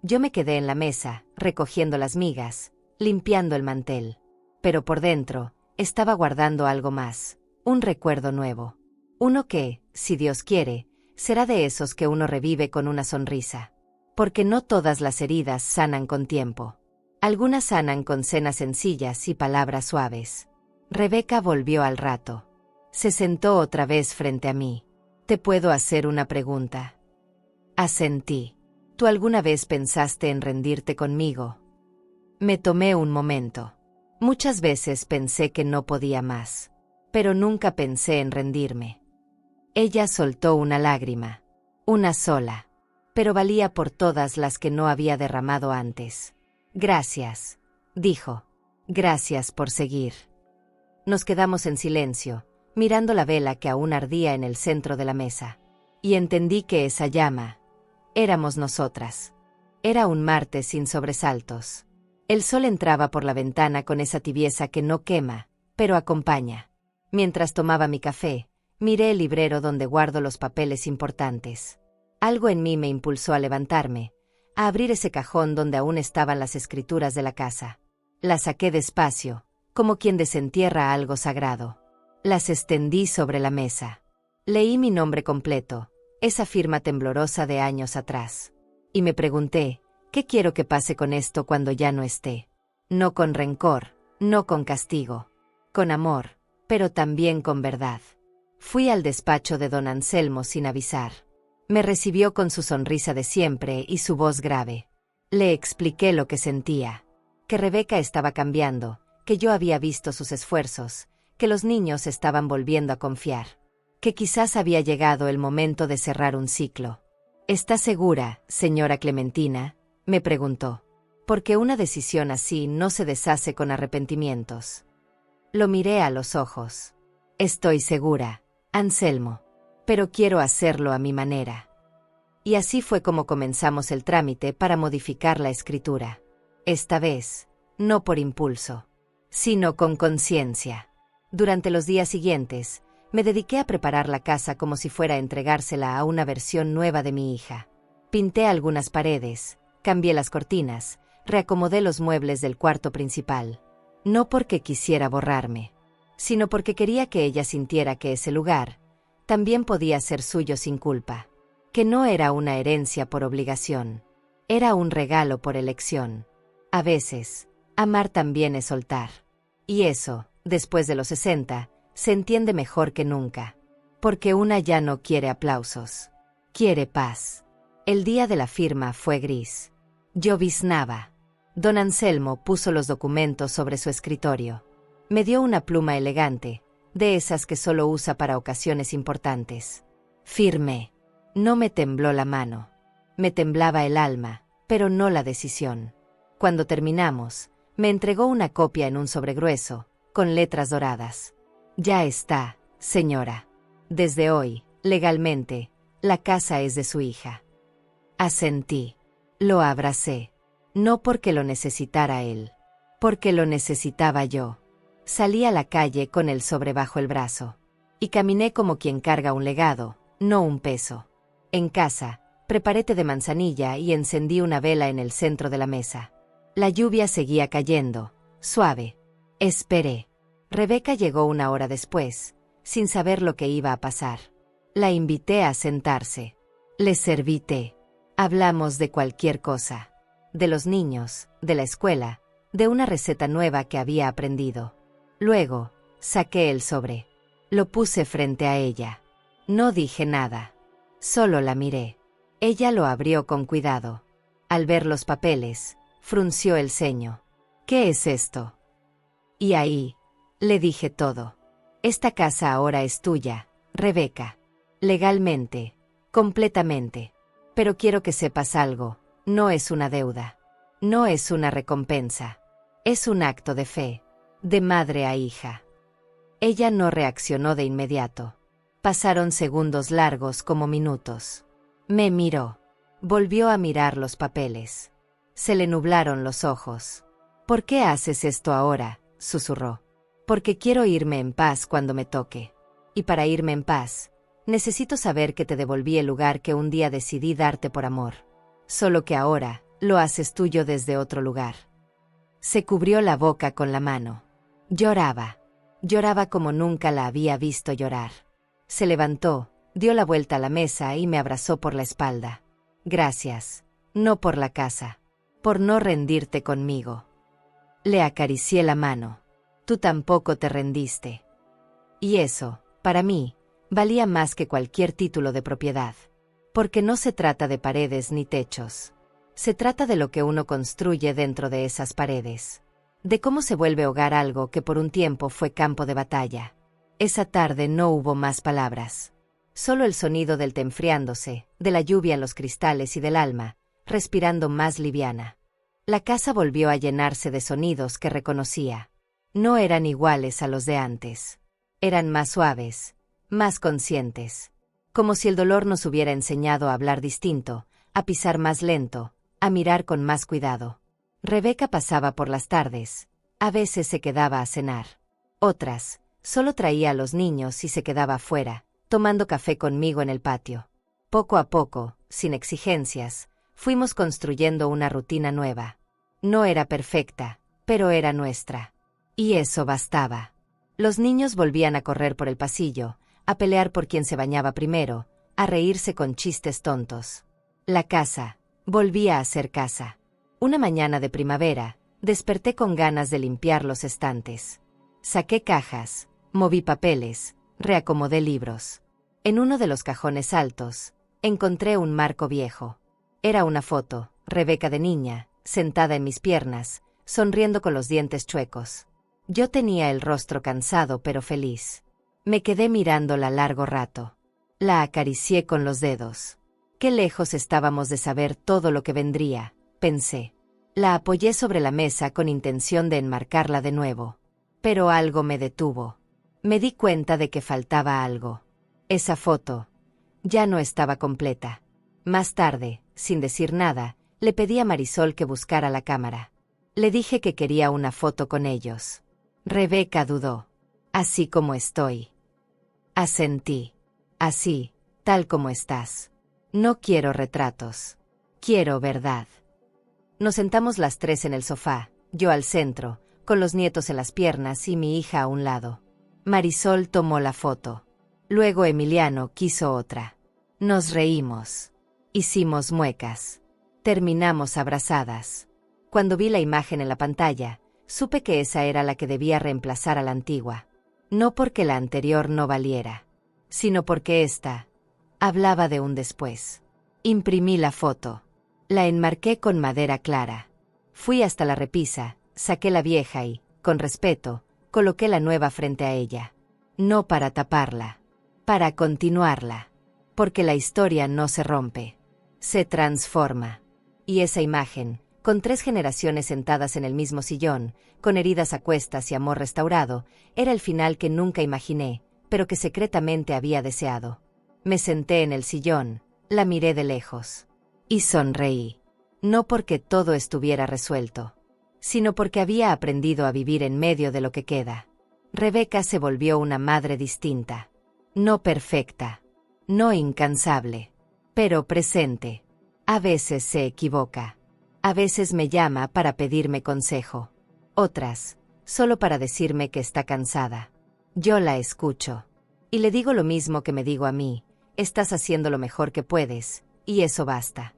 Yo me quedé en la mesa, recogiendo las migas, limpiando el mantel. Pero por dentro, estaba guardando algo más, un recuerdo nuevo. Uno que, si Dios quiere, será de esos que uno revive con una sonrisa. Porque no todas las heridas sanan con tiempo. Algunas sanan con cenas sencillas y palabras suaves. Rebeca volvió al rato. Se sentó otra vez frente a mí. ¿Te puedo hacer una pregunta? Asentí. ¿Tú alguna vez pensaste en rendirte conmigo? Me tomé un momento. Muchas veces pensé que no podía más, pero nunca pensé en rendirme. Ella soltó una lágrima. Una sola. Pero valía por todas las que no había derramado antes. Gracias, dijo. Gracias por seguir. Nos quedamos en silencio, mirando la vela que aún ardía en el centro de la mesa. Y entendí que esa llama éramos nosotras. Era un martes sin sobresaltos. El sol entraba por la ventana con esa tibieza que no quema, pero acompaña. Mientras tomaba mi café, miré el librero donde guardo los papeles importantes. Algo en mí me impulsó a levantarme, a abrir ese cajón donde aún estaban las escrituras de la casa. Las saqué despacio, como quien desentierra algo sagrado. Las extendí sobre la mesa. Leí mi nombre completo, esa firma temblorosa de años atrás. Y me pregunté, ¿qué quiero que pase con esto cuando ya no esté? No con rencor, no con castigo. Con amor, pero también con verdad. Fui al despacho de don Anselmo sin avisar. Me recibió con su sonrisa de siempre y su voz grave. Le expliqué lo que sentía. Que Rebeca estaba cambiando, que yo había visto sus esfuerzos, que los niños estaban volviendo a confiar. Que quizás había llegado el momento de cerrar un ciclo. ¿Está segura, señora Clementina?, me preguntó. Porque una decisión así no se deshace con arrepentimientos. Lo miré a los ojos. Estoy segura, Anselmo. Pero quiero hacerlo a mi manera. Y así fue como comenzamos el trámite para modificar la escritura. Esta vez, no por impulso, sino con conciencia. Durante los días siguientes, me dediqué a preparar la casa como si fuera a entregársela a una versión nueva de mi hija. Pinté algunas paredes, cambié las cortinas, reacomodé los muebles del cuarto principal. No porque quisiera borrarme, sino porque quería que ella sintiera que ese lugar también podía ser suyo sin culpa. Que no era una herencia por obligación. Era un regalo por elección. A veces, amar también es soltar. Y eso, después de los 60, se entiende mejor que nunca. Porque una ya no quiere aplausos. Quiere paz. El día de la firma fue gris. Lloviznaba. Don Anselmo puso los documentos sobre su escritorio. Me dio una pluma elegante, de esas que solo usa para ocasiones importantes. Firmé. No me tembló la mano. Me temblaba el alma, pero no la decisión. Cuando terminamos, me entregó una copia en un sobre grueso, con letras doradas. Ya está, señora. Desde hoy, legalmente, la casa es de su hija. Asentí. Lo abracé. No porque lo necesitara él. Porque lo necesitaba yo. Salí a la calle con el sobre bajo el brazo. Y caminé como quien carga un legado, no un peso. En casa, preparé té de manzanilla y encendí una vela en el centro de la mesa. La lluvia seguía cayendo, suave. Esperé. Rebeca llegó una hora después, sin saber lo que iba a pasar. La invité a sentarse. Le serví té. Hablamos de cualquier cosa. De los niños, de la escuela, de una receta nueva que había aprendido. Luego, saqué el sobre. Lo puse frente a ella. No dije nada. Solo la miré. Ella lo abrió con cuidado. Al ver los papeles, frunció el ceño. ¿Qué es esto? Y ahí, le dije todo. Esta casa ahora es tuya, Rebeca. Legalmente, completamente. Pero quiero que sepas algo, no es una deuda. No es una recompensa. Es un acto de fe, de madre a hija. Ella no reaccionó de inmediato. Pasaron segundos largos como minutos. Me miró. Volvió a mirar los papeles. Se le nublaron los ojos. ¿Por qué haces esto ahora?, susurró. Porque quiero irme en paz cuando me toque. Y para irme en paz, necesito saber que te devolví el lugar que un día decidí darte por amor. Solo que ahora, lo haces tuyo desde otro lugar. Se cubrió la boca con la mano. Lloraba. Lloraba como nunca la había visto llorar. Se levantó, dio la vuelta a la mesa y me abrazó por la espalda. Gracias. No por la casa. Por no rendirte conmigo. Le acaricié la mano. Tú tampoco te rendiste. Y eso, para mí, valía más que cualquier título de propiedad. Porque no se trata de paredes ni techos. Se trata de lo que uno construye dentro de esas paredes. De cómo se vuelve hogar algo que por un tiempo fue campo de batalla. Esa tarde no hubo más palabras. Solo el sonido del té enfriándose, de la lluvia en los cristales y del alma, respirando más liviana. La casa volvió a llenarse de sonidos que reconocía. No eran iguales a los de antes. Eran más suaves, más conscientes. Como si el dolor nos hubiera enseñado a hablar distinto, a pisar más lento, a mirar con más cuidado. Rebeca pasaba por las tardes. A veces se quedaba a cenar. Otras, solo traía a los niños y se quedaba afuera, tomando café conmigo en el patio. Poco a poco, sin exigencias, fuimos construyendo una rutina nueva. No era perfecta, pero era nuestra. Y eso bastaba. Los niños volvían a correr por el pasillo, a pelear por quien se bañaba primero, a reírse con chistes tontos. La casa volvía a ser casa. Una mañana de primavera, desperté con ganas de limpiar los estantes. Saqué cajas, moví papeles, reacomodé libros. En uno de los cajones altos, encontré un marco viejo. Era una foto, Rebeca de niña, sentada en mis piernas, sonriendo con los dientes chuecos. Yo tenía el rostro cansado pero feliz. Me quedé mirándola largo rato. La acaricié con los dedos. Qué lejos estábamos de saber todo lo que vendría, pensé. La apoyé sobre la mesa con intención de enmarcarla de nuevo. Pero algo me detuvo. Me di cuenta de que faltaba algo. Esa foto ya no estaba completa. Más tarde, sin decir nada, le pedí a Marisol que buscara la cámara. Le dije que quería una foto con ellos. Rebeca dudó. Así como estoy. Asentí. Así, tal como estás. No quiero retratos. Quiero verdad. Nos sentamos las tres en el sofá, yo al centro, con los nietos en las piernas y mi hija a un lado. Marisol tomó la foto. Luego Emiliano quiso otra. Nos reímos. Hicimos muecas. Terminamos abrazadas. Cuando vi la imagen en la pantalla, supe que esa era la que debía reemplazar a la antigua. No porque la anterior no valiera, sino porque esta hablaba de un después. Imprimí la foto. La enmarqué con madera clara. Fui hasta la repisa, saqué la vieja y, con respeto, coloqué la nueva frente a ella. No para taparla, para continuarla. Porque la historia no se rompe, se transforma. Y esa imagen, con 3 generaciones sentadas en el mismo sillón, con heridas a cuestas y amor restaurado, era el final que nunca imaginé, pero que secretamente había deseado. Me senté en el sillón, la miré de lejos. Y sonreí. No porque todo estuviera resuelto, sino porque había aprendido a vivir en medio de lo que queda. Rebeca se volvió una madre distinta. No perfecta, no incansable, pero presente. A veces se equivoca. A veces me llama para pedirme consejo. Otras, solo para decirme que está cansada. Yo la escucho. Y le digo lo mismo que me digo a mí: estás haciendo lo mejor que puedes, y eso basta.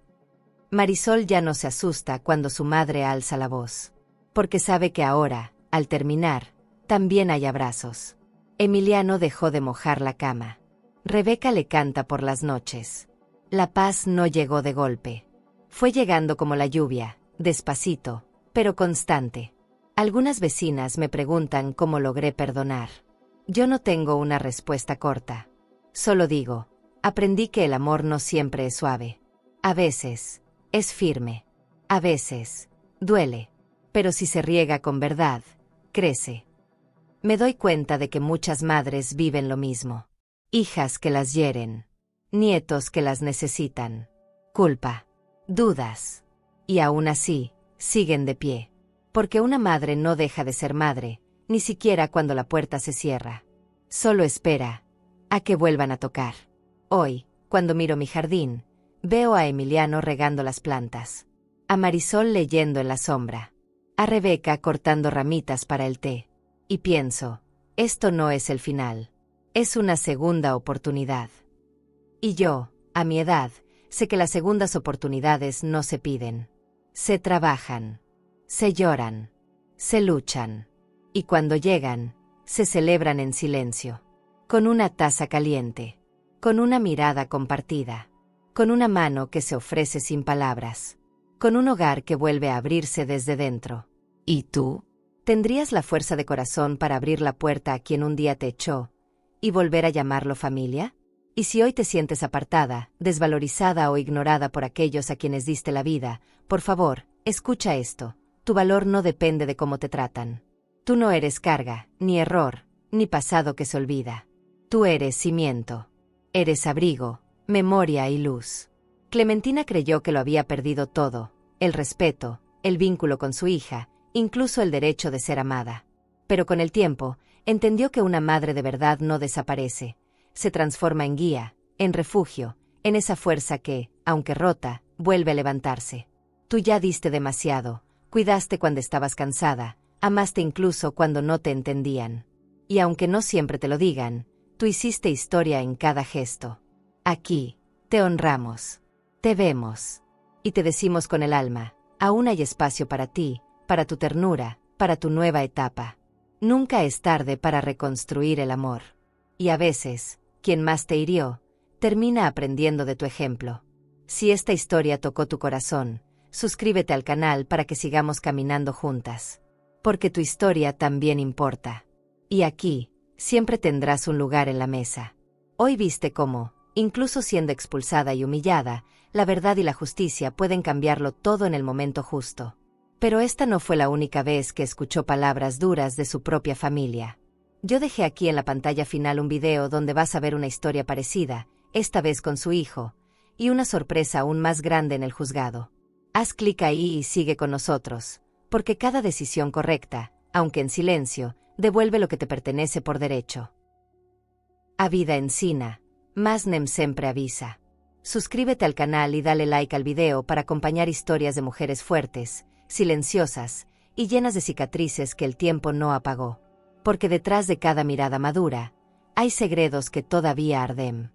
Marisol ya no se asusta cuando su madre alza la voz, porque sabe que ahora, al terminar, también hay abrazos. Emiliano dejó de mojar la cama. Rebeca le canta por las noches. La paz no llegó de golpe. Fue llegando como la lluvia, despacito, pero constante. Algunas vecinas me preguntan cómo logré perdonar. Yo no tengo una respuesta corta. Solo digo, aprendí que el amor no siempre es suave. A veces, es firme. A veces, duele. Pero si se riega con verdad, crece. Me doy cuenta de que muchas madres viven lo mismo. Hijas que las hieren. Nietos que las necesitan. Culpa. Dudas. Y aún así, siguen de pie. Porque una madre no deja de ser madre, ni siquiera cuando la puerta se cierra. Solo espera a que vuelvan a tocar. Hoy, cuando miro mi jardín, veo a Emiliano regando las plantas, a Marisol leyendo en la sombra, a Rebeca cortando ramitas para el té. Y pienso, esto no es el final. Es una segunda oportunidad. Y yo, a mi edad, sé que las segundas oportunidades no se piden. Se trabajan. Se lloran. Se luchan. Y cuando llegan, se celebran en silencio. Con una taza caliente. Con una mirada compartida. Con una mano que se ofrece sin palabras. Con un hogar que vuelve a abrirse desde dentro. ¿Y tú? ¿Tendrías la fuerza de corazón para abrir la puerta a quien un día te echó y volver a llamarlo familia? Y si hoy te sientes apartada, desvalorizada o ignorada por aquellos a quienes diste la vida, por favor, escucha esto. Tu valor no depende de cómo te tratan. Tú no eres carga, ni error, ni pasado que se olvida. Tú eres cimiento. Eres abrigo, memoria y luz. Clementina creyó que lo había perdido todo: el respeto, el vínculo con su hija, incluso el derecho de ser amada. Pero con el tiempo, entendió que una madre de verdad no desaparece. Se transforma en guía, en refugio, en esa fuerza que, aunque rota, vuelve a levantarse. Tú ya diste demasiado, cuidaste cuando estabas cansada, amaste incluso cuando no te entendían. Y aunque no siempre te lo digan, tú hiciste historia en cada gesto. Aquí, te honramos, te vemos, y te decimos con el alma: aún hay espacio para ti, para tu ternura, para tu nueva etapa. Nunca es tarde para reconstruir el amor. Y a veces, quien más te hirió, termina aprendiendo de tu ejemplo. Si esta historia tocó tu corazón, suscríbete al canal para que sigamos caminando juntas. Porque tu historia también importa. Y aquí, siempre tendrás un lugar en la mesa. Hoy viste cómo, incluso siendo expulsada y humillada, la verdad y la justicia pueden cambiarlo todo en el momento justo. Pero esta no fue la única vez que escuchó palabras duras de su propia familia. Yo dejé aquí en la pantalla final un video donde vas a ver una historia parecida, esta vez con su hijo, y una sorpresa aún más grande en el juzgado. Haz clic ahí y sigue con nosotros, porque cada decisión correcta, aunque en silencio, devuelve lo que te pertenece por derecho. A vida ensina, mas nem sempre avisa. Suscríbete al canal y dale like al video para acompañar historias de mujeres fuertes, silenciosas y llenas de cicatrices que el tiempo no apagó. Porque detrás de cada mirada madura, hay segredos que todavía arden.